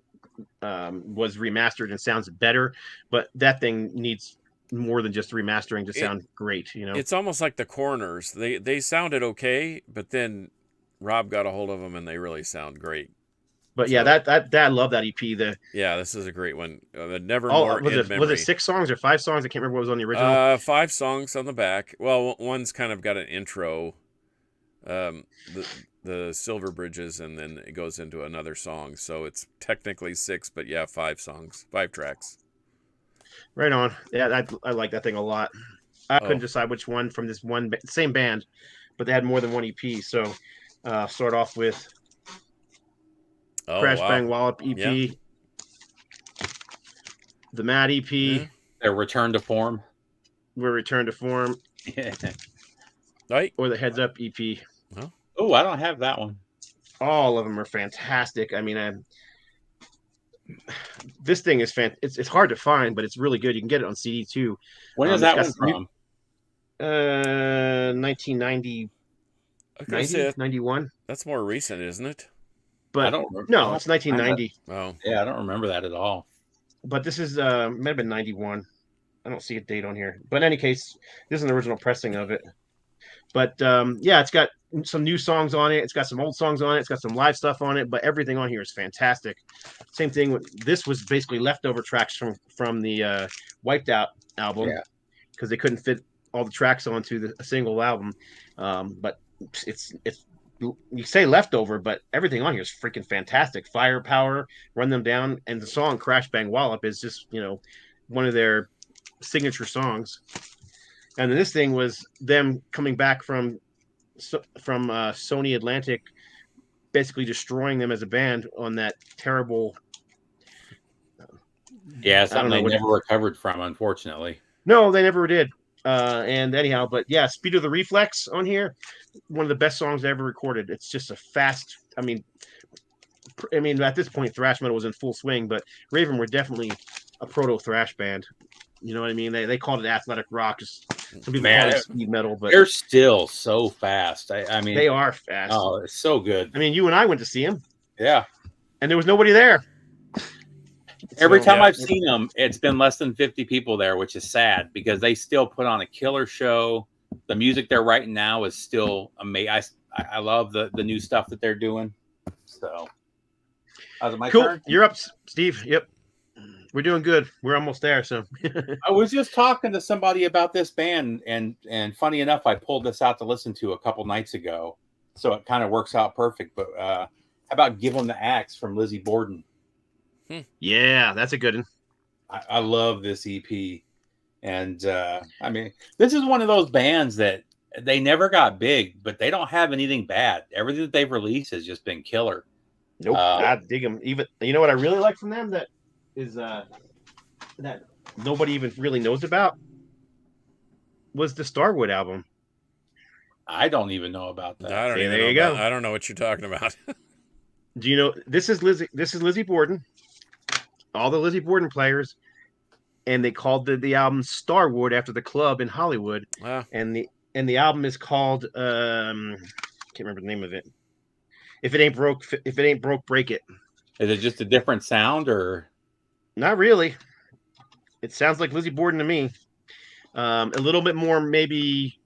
was remastered and sounds better, but that thing needs more than just remastering to sound great. It's almost like the Corners. They sounded okay, but then Rob got a hold of them and they really sound great. But yeah, that I love that EP. This is a great one. Nevermore. Was it 6 songs or 5 songs? I can't remember what was on the original. 5 songs on the back. Well, one's kind of got an intro, the Silver Bridges, and then it goes into another song. So it's technically 6, but 5 songs, 5 tracks. Right on. Yeah, I like that thing a lot. I couldn't decide which one from this same band, but they had more than one EP. So start off with Crash Bang Wallop EP, the Mad EP, their Return to Form. We're Return to Form, right? Or the Heads Up EP. Oh, I don't have that one. All of them are fantastic. I mean, this thing is it's hard to find, but it's really good. You can get it on CD too. When is It's that got one some from? 1990, I could say it. 91. That's more recent, isn't it? But I don't remember. no, it's 1990. Oh, Yeah, I don't remember that at all. But this is might have been 91. I don't see a date on here. But in any case, this is an original pressing of it. But yeah, it's got some new songs on it. It's got some old songs on it. It's got some live stuff on it. But everything on here is fantastic. Same thing with this was basically leftover tracks from the Wiped Out album because they couldn't fit all the tracks onto a single album. But it's you say leftover, but everything on here is freaking fantastic. Firepower, Run Them Down, and the song Crash Bang Wallop is just one of their signature songs. And then this thing was them coming back from Sony Atlantic, basically destroying them as a band on that terrible. Yeah, something they never recovered from, unfortunately. No, they never did. And anyhow, but yeah, Speed of the Reflex on here, one of the best songs I ever recorded. It's just a fast. I mean, at this point, thrash metal was in full swing, but Raven were definitely a proto thrash band. You know what I mean? They called it athletic rock. Some people call it speed metal, but they're still so fast. I mean, they are fast. Oh, it's so good. I mean, you and I went to see them. Yeah, and there was nobody there. Every time I've seen them, it's been less than 50 people there, which is sad because they still put on a killer show. The music they're writing now is still amazing. I love the new stuff that they're doing. So, my cool. turn? You're up, Steve. Yep. We're doing good. We're almost there. So I was just talking to somebody about this band, and funny enough, I pulled this out to listen to a couple nights ago, so it kind of works out perfect. But how about "Give 'Em the Axe" from Lizzie Borden? Yeah, that's a good one. I love this EP, and I mean, this is one of those bands that they never got big, but they don't have anything bad. Everything that they've released has just been killer. Nope, I dig them. Even what I really like from them that is that nobody even really knows about was the Starwood album. I don't even know about that. There you go. I don't know what you're talking about. Do you know this is Lizzie Borden? All the Lizzie Borden players, and they called the album Starwood after the club in Hollywood. Wow. And the album is called can't remember the name of it. If it ain't broke, break it. Is it just a different sound or? Not really. It sounds like Lizzie Borden to me. A little bit more maybe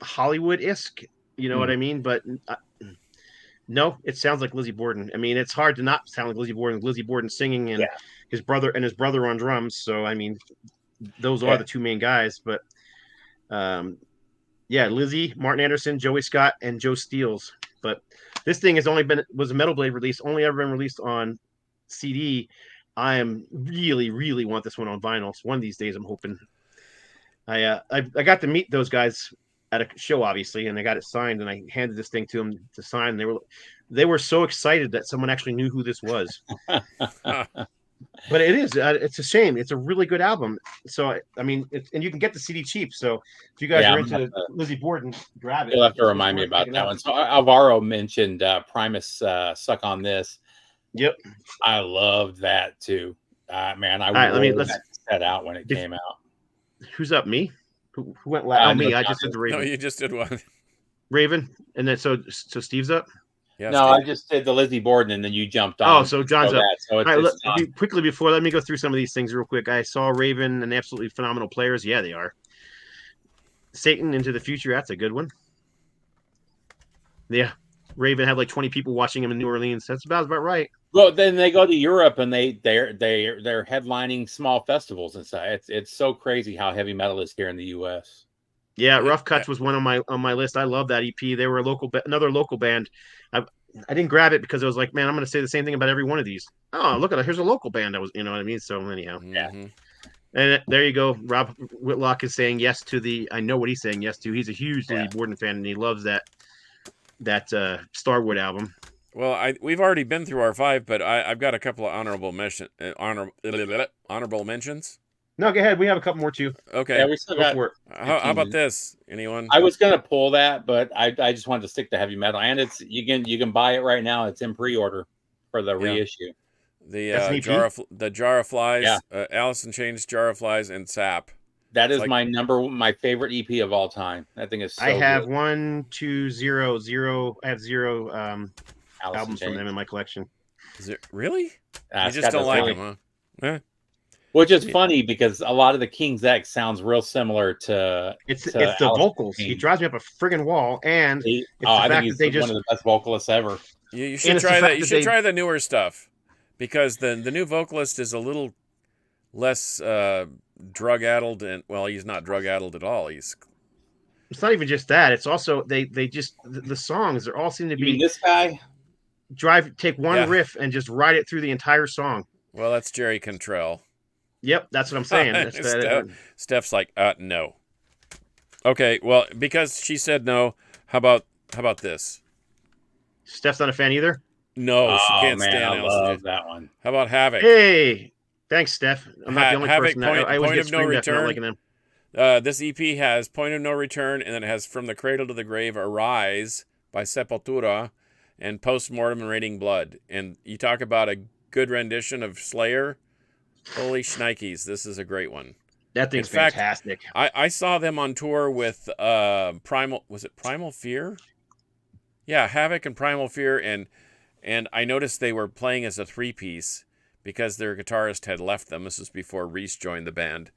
Hollywood-esque, you know what I mean? But no, it sounds like Lizzie Borden. I mean, it's hard to not sound like Lizzie Borden. Lizzie Borden singing and his brother on drums. So I mean, those are the two main guys. But Lizzie, Martin Anderson, Joey Scott, and Joe Steels. But this thing was a Metal Blade release, only ever been released on CD. I am really, really want this one on vinyl. So one of these days, I'm hoping. I got to meet those guys at a show, obviously, and I got it signed, and I handed this thing to them to sign. And they were so excited that someone actually knew who this was. But it's a shame. It's a really good album. So I mean, and you can get the CD cheap. So if you guys are into Lizzie Borden, grab it. You'll have to remind me about that one. So Alvaro mentioned Primus "Suck on This." Yep, I loved that too. Man, let's set out when it came out. Who's up? Me? Who went last? Me. I just did the Raven. No, you just did one. Raven, and then so Steve's up. Yeah, no, I just did the Lizzie Borden, and then you jumped on. Oh, so John's up. So quickly before, let me go through some of these things real quick. I saw Raven and absolutely phenomenal players. Yeah, they are. Satan Into the Future. That's a good one. Yeah, Raven had like 20 people watching him in New Orleans. That's about right. Well, then they go to Europe and they're headlining small festivals and stuff. It's so crazy how heavy metal is here in the U.S. Yeah, Rough Cuts was one on my list. I love that EP. They were another local band. I didn't grab it because I was like, man, I'm going to say the same thing about every one of these. Oh, look at it. Here's a local band. You know what I mean? So anyhow, yeah. And there you go. Rob Whitlock is saying yes to I know what he's saying yes to. He's a huge Lizzie Borden fan, and he loves that Starwood album. Well, we've already been through our 5, but I've got a couple of honorable mentions. No, go ahead. We have a couple more too. Okay. Yeah, we still got. How about this? Anyone? I was gonna pull that, but I just wanted to stick to heavy metal, and you can buy it right now. It's in pre-order for the reissue. That's an EP? The Jar of Flies, Yeah. Alice in Chains, Jar of Flies, and Sap. That is like- my favorite EP of all time. That thing is so I have good. 1, 2, 0, 0. I have 0 Alice in albums from Chains. them in my collection. Is it really? Ah, You it's just got don't those like really- them, huh? Which is funny because a lot of the King's X sounds real similar to. It's to the Alice in vocals. He Chains. drives me up a friggin' wall, and I the think fact he's that they one just- of the best vocalists ever. You should it's the try fact that. You that should they- try the newer stuff, because the new vocalist is a little less drug addled, and well, he's not drug addled at all. He's it's not even just that. It's also the songs. They all seem to You mean be this guy? take one Yeah. riff and just ride it through the entire song. well, that's Jerry Cantrell. Yep, that's what I'm saying. That's Steph's like, no. Okay, well, because she said no, how about this? Steph's not a fan either. No, she Oh can't man, stand I Alice. love that one. How about Havoc? Hey, thanks, Steph. I'm not the only Havoc person. I always Point get of No screamed at for not Return. liking them. This EP has Point of No Return, and then it has From the Cradle to the Grave, Arise by Sepultura, and Postmortem and Raining Blood. And you talk about a good rendition of Slayer. Holy shnikes, this is a great one. That thing's In fact, fantastic. I saw them on tour with Primal Fear? Yeah, Havoc and Primal Fear, and I noticed they were playing as a 3-piece because their guitarist had left them. This was before Reese joined the band.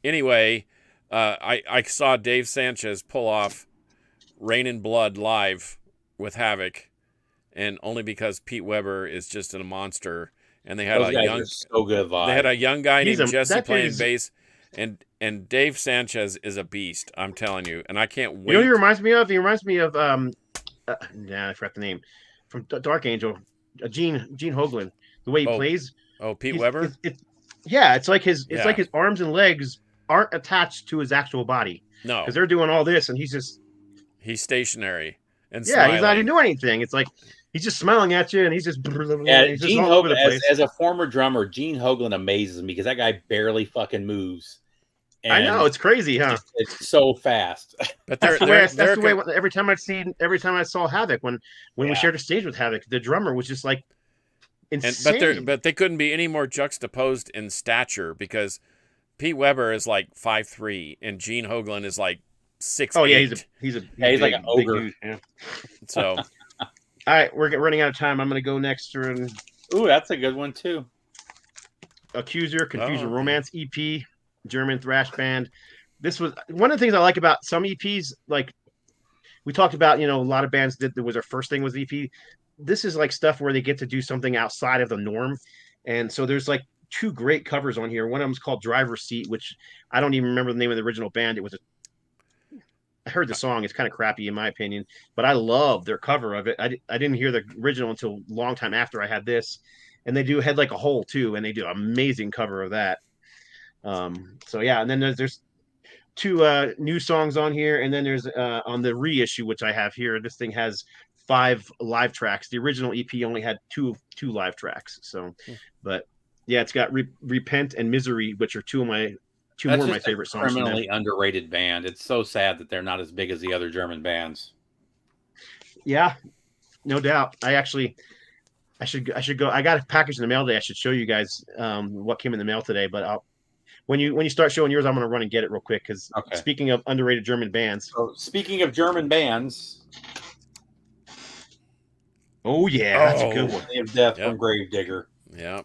Anyway, I saw Dave Sanchez pull off Rain and Blood live with Havoc, and only because Pete Weber is just a monster, and they had Those guys are so good live. they had a young guy He's named a- Jesse that playing is- bass, and Dave Sanchez is a beast. I'm telling you, and I can't wait. You know what he reminds me of? He reminds me of I forgot the name from Dark Angel, Gene Hoglan. The way he Oh, plays. Pete He's- Weber. It's like his Yeah. like his arms and legs aren't attached to his actual body No, because they're doing all this and he's just he's stationary and he's not smiling. even doing anything. It's like he's just smiling at you and he's just Yeah, he's just Gene all over the Hoglan, place. as a former drummer, Gene Hoglan amazes me because that guy barely fucking moves. I know, it's crazy, huh? It's so fast. But That's they're the way every time I saw Havoc when we Yeah. shared a stage with Havoc, the drummer was just like insane. but they couldn't be any more juxtaposed in stature because Pete Weber is like 5'3" and Gene Hoglan is like 6'8". Oh yeah, he's he's like big- an big ogre. dude, yeah. So All right, we're running out of time. I'm going to go next to Ooh, that's a good one too. Accuser, Confusion Oh. Romance EP, German thrash band. This was one of the things I like about some EPs. Like we talked about, a lot of bands that was their first thing was EP. This is like stuff where they get to do something outside of the norm. And so there's like 2 great covers on here. One of them is called Driver's Seat, which I don't even remember the name of the original band. I heard the song. It's kind of crappy in my opinion, but I love their cover of it. I didn't hear the original until a long time after I had this. And they do Head Like a Hole too, and they do an amazing cover of that. So yeah, and then there's 2 new songs on here, and then there's on the reissue, which I have here. This thing has 5 live tracks. The original EP only had two live tracks. So, but yeah, it's got Repent and Misery, which are two more of my favorite songs. from them. Criminally underrated band. It's so sad that they're not as big as the other German bands. Yeah, no doubt. I should go. I got a package in the mail today. I should show you guys what came in the mail today. But when you start showing yours, I'm going to run and get it real quick. Because Okay. speaking of underrated German bands, So speaking of German bands, oh yeah, that's a good Oh. one. they have Death Yep. from Gravedigger. yeah.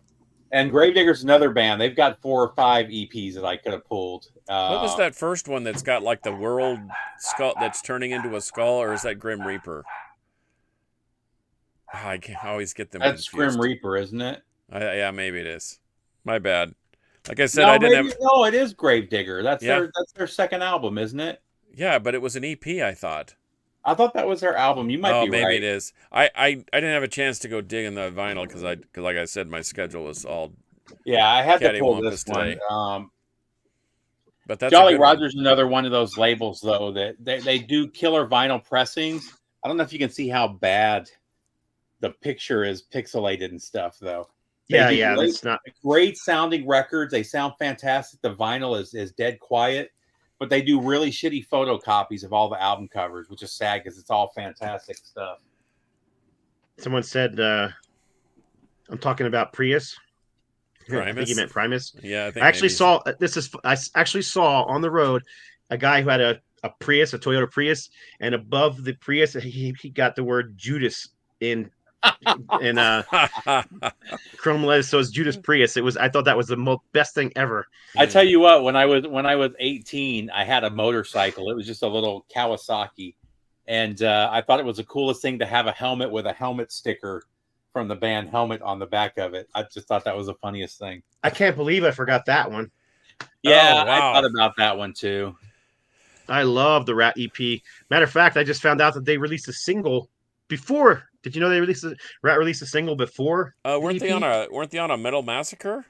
And Gravedigger's another band. They've got 4 or 5 EPs that I could have pulled. What was that first one that's got like the world skull that's turning into a skull, or is that Grim Reaper? I always get them That's confused. Grim Reaper, isn't it? Yeah, maybe it is. My bad. Like I said, No, I didn't have. no, it is Gravedigger. That's Yeah. their second album, isn't it? Yeah, but it was an EP. I thought. I thought that was their album. You might be Maybe right. it is. I didn't have a chance to go dig in the vinyl because like I said, my schedule was all. Yeah, I had to pull Cattywampus this one. today. But that's a Jolly good one. Roger's another one of those labels, though, that they do killer vinyl pressings. I don't know if you can see how bad the picture is pixelated and stuff, though. They Yeah, do yeah, great- that's not. Great sounding records. They sound fantastic. The vinyl is dead quiet, but they do really shitty photocopies of all the album covers, which is sad because it's all fantastic stuff. Someone said I'm talking about Prius. I think he meant Primus. Yeah, I think I actually maybe- saw I actually saw on the road a guy who had a Prius, a Toyota Prius, and above the Prius he got the word Judas in chrome letters, so it's Judas Prius. I thought that was the best thing ever. I tell you what, when I was 18, I had a motorcycle. It was just a little Kawasaki, and I thought it was the coolest thing to have a helmet with a helmet sticker from the band Helmet on the back of it. I just thought that was the funniest thing. I can't believe I forgot that one. Yeah, Oh, wow. I thought about that one too. I love the Rat EP. Matter of fact, I just found out that they released a single before. Did you know Rat released a single before? weren't the they EP? on a Metal Massacre?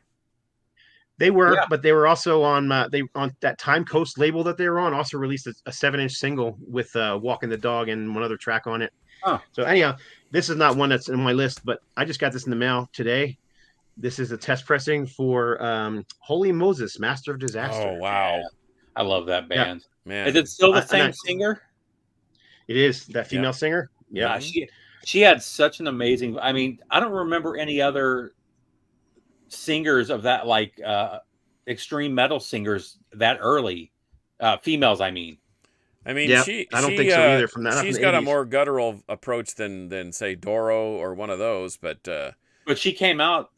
They were, Yeah. but they were also on on that Time Coast label that they were on. Also released a 7-inch single with "Walking the Dog" and one other track on it. Huh. So anyhow, this is not one that's in my list, but I just got this in the mail today. This is a test pressing for Holy Moses, Master of Disaster. Oh wow, I love that band. man! Is it still the And same singer? It is that female singer. Yeah, She had such an amazing. I mean, I don't remember any other singers of that like extreme metal singers that early. Females, I mean. I mean, Yeah, she. I don't think so either. From that, she's got a more guttural approach than say Doro or one of those, but she came out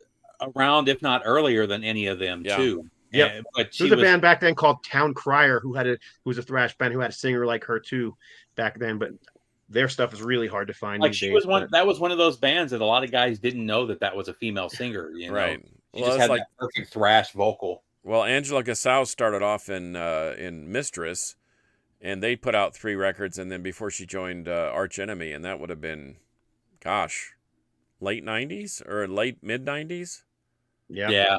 around, if not earlier, than any of them too. Yeah, but there was a band back then called Town Crier who was a thrash band who had a singer like her too back then, but their stuff is really hard to find. Like these she days, was one. but- That was one of those bands that a lot of guys didn't know that was a female singer. You know? right. She Well, just it's had like that perfect thrash vocal. well, Angela Gasau started off in Mistress, and they put out 3 records, and then before she joined Arch Enemy, and that would have been, gosh, late '90s or late mid '90s, Yeah,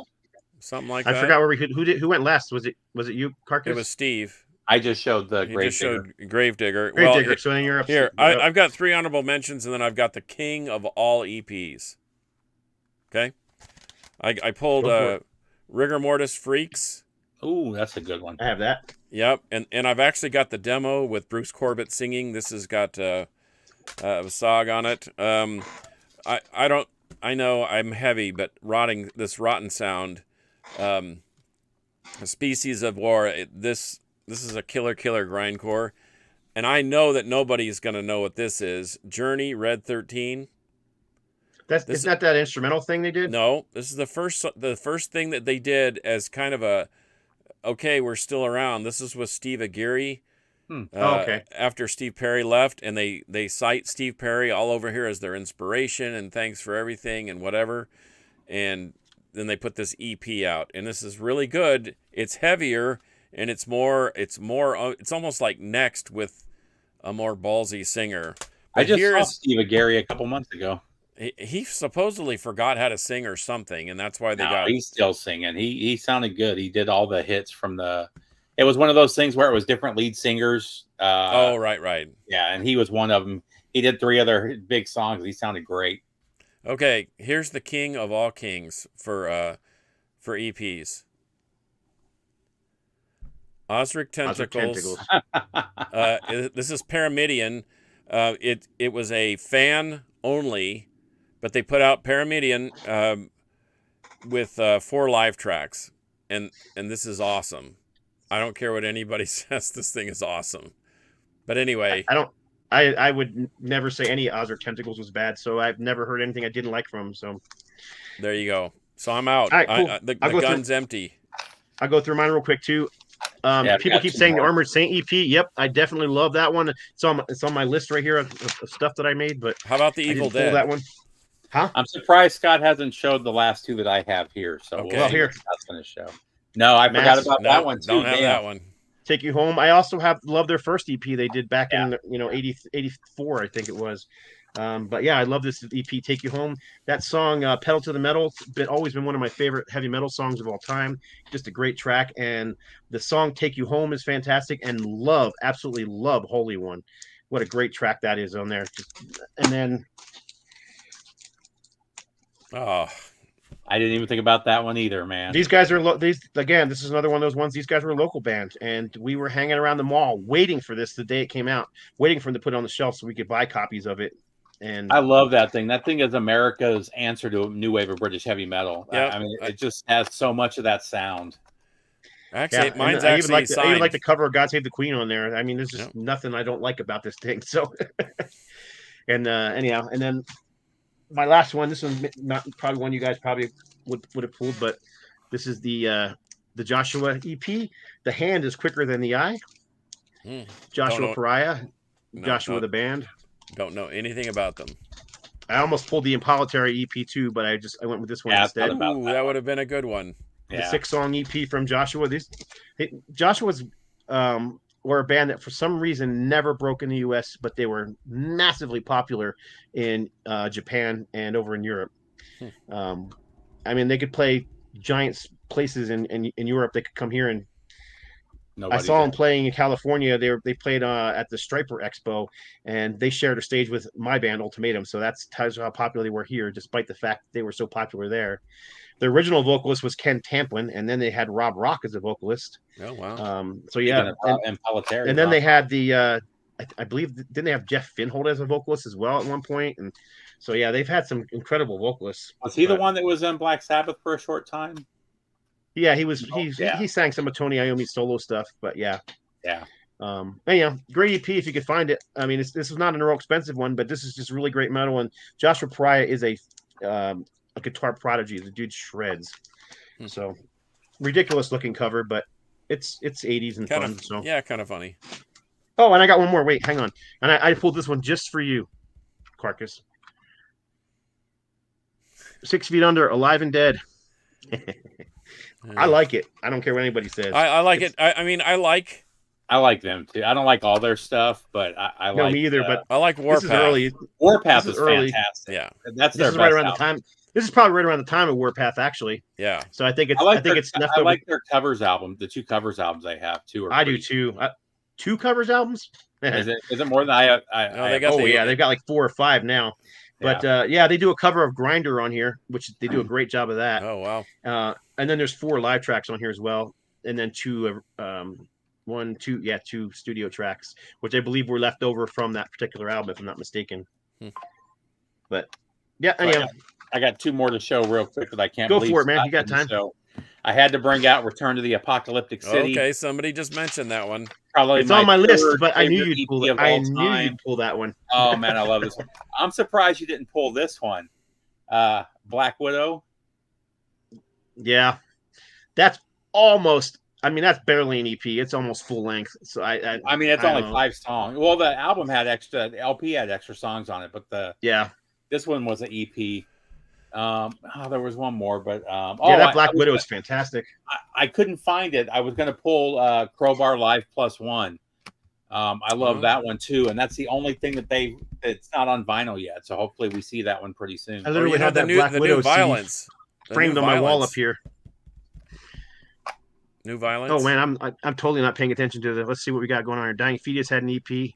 something like I that. forgot who went last. Was it you, Carcass? It was Steve. I just showed the He Grave just Digger. showed Gravedigger. Gravedigger. Well, So then you're up here, I've got 3 honorable mentions, and then I've got the king of all EPs. Okay, I pulled Go for it. Rigor Mortis Freaks. Ooh, that's a good one. I have that. Yep, and I've actually got the demo with Bruce Corbett singing. This has got a song on it. I know I'm heavy, but rotten sound, a Species of War. This is a killer grindcore, and I know that nobody's gonna know what this is. Journey, Red 13. Isn't that instrumental thing they did? No, this is the first thing that they did as kind of a, okay, we're still around. This is with Steve Aguirre. Okay. After Steve Perry left, and they cite Steve Perry all over here as their inspiration and thanks for everything and whatever. And then they put this EP out, and this is really good. It's heavier, and it's almost like Next with a more ballsy singer. I But just here saw is- Steve Aguirre a couple months ago. he supposedly forgot how to sing or something, and that's why they got. He's still singing. He sounded good. He did all the hits from the. It was one of those things where it was different lead singers. Oh, right. Yeah, and he was one of them. He did 3 other big songs. He sounded great. Okay, here's the king of all kings for EPs. Osric Tentacles. This is Pyramidion. It was a fan only, but they put out Pyramidion with 4 live tracks, and this is awesome. I don't care what anybody says. This thing is awesome. But anyway, I would never say any Osric Tentacles was bad, so I've never heard anything I didn't like from them. So there you go. So I'm out. All right, cool. The go gun's empty. I'll go through mine real quick too. People keep saying the Armored Saint EP. Yep, I definitely love that one. It's on my list right here of stuff that I made. But How about the I Evil didn't pull Dead? that one. Huh? I'm surprised Scott hasn't showed the last 2 that I have here. So Okay. we'll Well, see here. what Scott's going to show. No, I forgot about that one too. Don't have Damn. that one. Take You Home. I also love their first EP they did back in 84, I think it was. But yeah, I love this EP, Take You Home. That song, Pedal to the Metal, always been one of my favorite heavy metal songs of all time. Just a great track. And the song Take You Home is fantastic. And absolutely love Holy One. What a great track that is on there. And then Oh, I didn't even think about that one either, man. these guys are this is another one of those ones. These guys were a local band, and we were hanging around the mall waiting for this the day it came out, waiting for them to put it on the shelf so we could buy copies of it. And I love that thing. That thing is America's answer to a new wave of British heavy metal. Yep. I mean, it just has so much of that sound. Actually, yeah, mine's I actually I even signed. like the cover of God Save the Queen on there. I mean, there's just Yep. nothing I don't like about this thing. So, and anyhow, and then my last one. This one's not probably one you guys probably would have pulled, but this is the Joshua EP. The hand is quicker than the eye. Hmm. Joshua know. Pariah, No, Joshua the band. Don't know anything about them. I almost pulled the Impolitary EP too, but I went with this one Yeah, I instead. thought about Ooh, that that one. would have been a good one. The Yeah. 6-song EP from Joshua. Joshua's were a band that for some reason never broke in the U.S., but they were massively popular in Japan and over in Europe. I mean, they could play giant places in Europe. They could come here, and Nobody I saw them did. playing in California. They played at the Striper Expo, and they shared a stage with my band Ultimatum. So that tells you how popular they were here, despite the fact they were so popular there. The original vocalist was Ken Tamplin, and then they had Rob Rock as a vocalist. Oh wow. So yeah, Impolitary. and then they had I believe didn't they have Jeff Finhold as a vocalist as well at one point? And so yeah, they've had some incredible vocalists. Was he the one that was in Black Sabbath for a short time? Yeah, he was. Yeah. He sang some of Tony Iommi solo stuff, but yeah. Yeah. Yeah, great EP if you could find it. I mean, this is not a real expensive one, but this is just really great metal. And Joshua Pariah is a guitar prodigy. The dude shreds. So ridiculous looking cover, but it's 80s and fun. So yeah, kind of funny. Oh, and I got one more. Wait, hang on. And I pulled this one just for you, Carcass. 6 Feet Under, Alive and Dead. I like it. I don't care what anybody says. I like it. I mean, I like them too. I don't like all their stuff, but I no, like. me either. But I like Warpath. This is early. Warpath this is early. fantastic. Yeah, that's this is right around the time. This is probably right around the time of Warpath, actually. Yeah. So I think it's. I like their covers album. The 2 covers albums they have too. I do too. 2 covers albums. Is it more than I? They got they've got like 4 or 5 now. But they do a cover of Grinder on here, which they do a great job of that. Oh wow! And then there's 4 live tracks on here as well, and then 2 studio tracks, which I believe were left over from that particular album, if I'm not mistaken. But yeah, anyhow, I got 2 more to show real quick that I can't. Go for it, man. You got time. So I had to bring out Return to the Apocalyptic City. Okay, somebody just mentioned that one. Probably it's on my list, but I knew you'd pull it. I knew you'd pull that one. Oh man, I love this one. I'm surprised you didn't pull this one. Black Widow. Yeah, that's almost. I mean, that's barely an EP. It's almost full length. So I mean, it's only 5 songs. Well, the album had extra. The LP had extra songs on it, but this one was an EP. There was one more, but that Black Widow is fantastic. I couldn't find it. I was going to pull Crowbar Live +1. I love that one too, and that's the only thing it's not on vinyl yet. So hopefully we see that one pretty soon. I literally have that Black Widow Violence framed on my wall up here. New Violence. Oh man, I'm totally not paying attention to the. Let's see what we got going on here. Dying Fetus had an EP.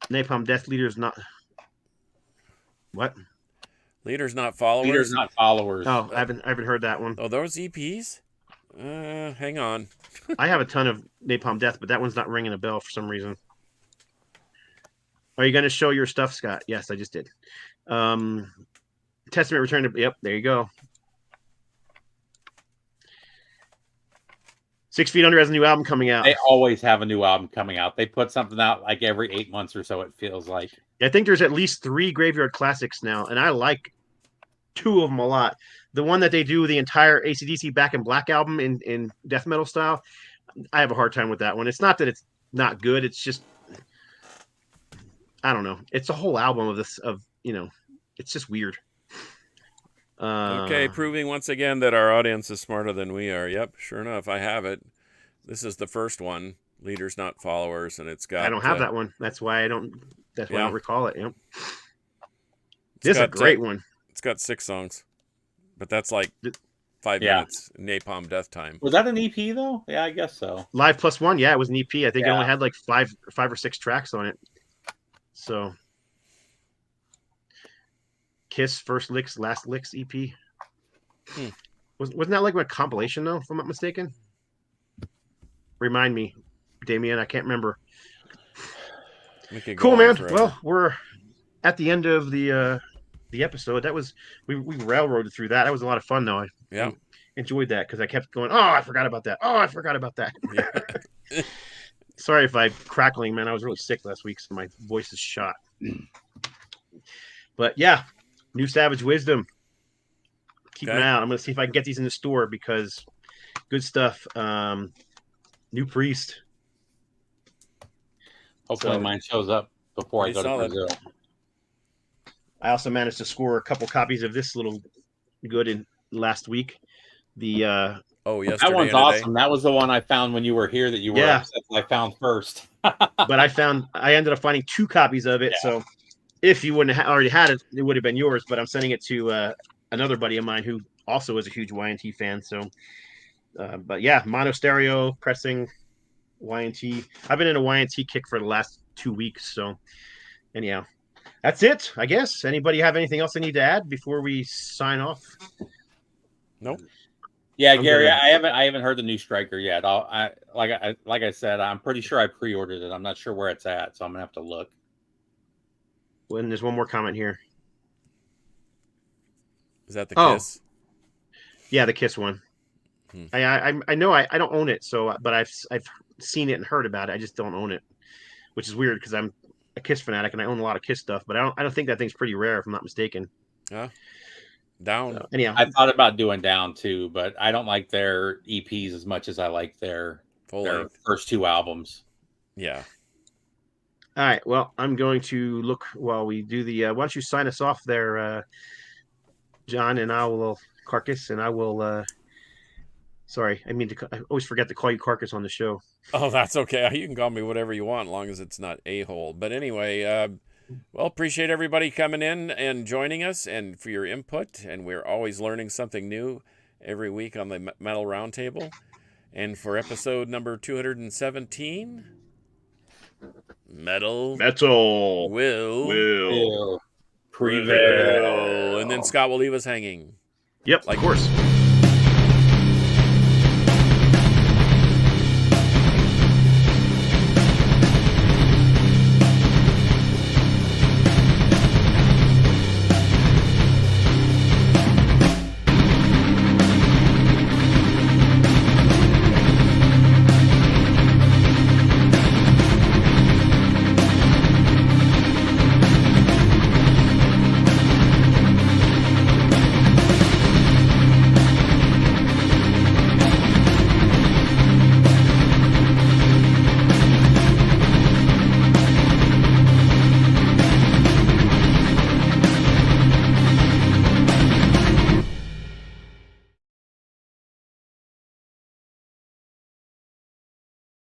Napalm Death Leader's not. What? Leaders Not Followers. Leaders Not Followers. Oh, I haven't heard that one. Oh, those EPs? Hang on. I have a ton of Napalm Death, but that one's not ringing a bell for some reason. Are you going to show your stuff, Scott? Yes, I just did. Testament Return to. Yep, there you go. 6 Feet Under has a new album coming out. They always have a new album coming out. They put something out like every 8 months or so, it feels like. I think there's at least 3 Graveyard Classics now, and I like 2 of them a lot. The one that they do the entire AC/DC Back in Black album in death metal style, I have a hard time with that one. It's not that it's not good. It's just, I don't know. It's a whole album of this, it's just weird. Okay, proving once again that our audience is smarter than we are. Yep, sure enough, I have it. This is the first one, Leaders Not Followers, and it's got... I don't have that one. That's why I don't recall it. Yep. This is a great one. It's got 6 songs, but that's like 5 minutes. Napalm Death Time. Was that an EP though? Yeah, I guess so. Live +1, yeah, it was an EP. I think it only had like 5 or 6 tracks on it. So, Kiss First Licks, Last Licks EP. Wasn't that like a compilation though, if I'm not mistaken? Remind me, Damien. I can't remember. We could go Cool, on man. forever. Well, we're at the end of the episode. That was we railroaded through that. That was a lot of fun, though. I Yeah. enjoyed that because I kept going. Oh, I forgot about that. Oh, I forgot about that. Yeah. Sorry if I'm crackling, man. I was really sick last week, so my voice is shot. But yeah, new Savage Wisdom. Keep an Okay. eye out. I'm gonna see if I can get these in the store because good stuff. New Priest. Hopefully So- mine shows up before I Pretty go to solid. Brazil. I also managed to score a couple copies of this little good in last week. The Oh, yesterday That one's and today. awesome. That was the one I found when you were here that you were Yeah. upset that I found first. but I ended up finding 2 copies of it. Yeah. So if you wouldn't have already had it, it would have been yours. But I'm sending it to another buddy of mine who also is a huge YNT fan. So, but yeah, mono stereo pressing YNT. I've been in a YNT kick for the last 2 weeks. So anyhow, that's it, I guess. Anybody have anything else they need to add before we sign off? Nope. Yeah, I'm Gary, good. I haven't heard the new Striker yet. Like I said, I'm pretty sure I pre-ordered it. I'm not sure where it's at, so I'm gonna have to look. When there's one more comment here. Is that the Oh. Kiss? Yeah, the Kiss one. Hmm. I know I don't own it, so but I've seen it and heard about it. I just don't own it, which is weird because I'm a Kiss fanatic and I own a lot of Kiss stuff. But I don't think that thing's pretty rare if I'm not mistaken. Down. So, anyhow, I thought about doing Down too, but I don't like their EPs as much as I like their Full their length. first 2 albums. Yeah. all right. Well, I'm going to look while we do the. Why don't you sign us off there, John, and I will Carcass, and I will. Sorry, I always forget to call you Carcass on the show. Oh, that's okay. You can call me whatever you want, as long as it's not a-hole. But anyway, well, appreciate everybody coming in and joining us and for your input. And we're always learning something new every week on the Metal Roundtable. And for episode number 217, Metal Metal will will Prevail. And then Scott will leave us hanging. Yep, Like- of course.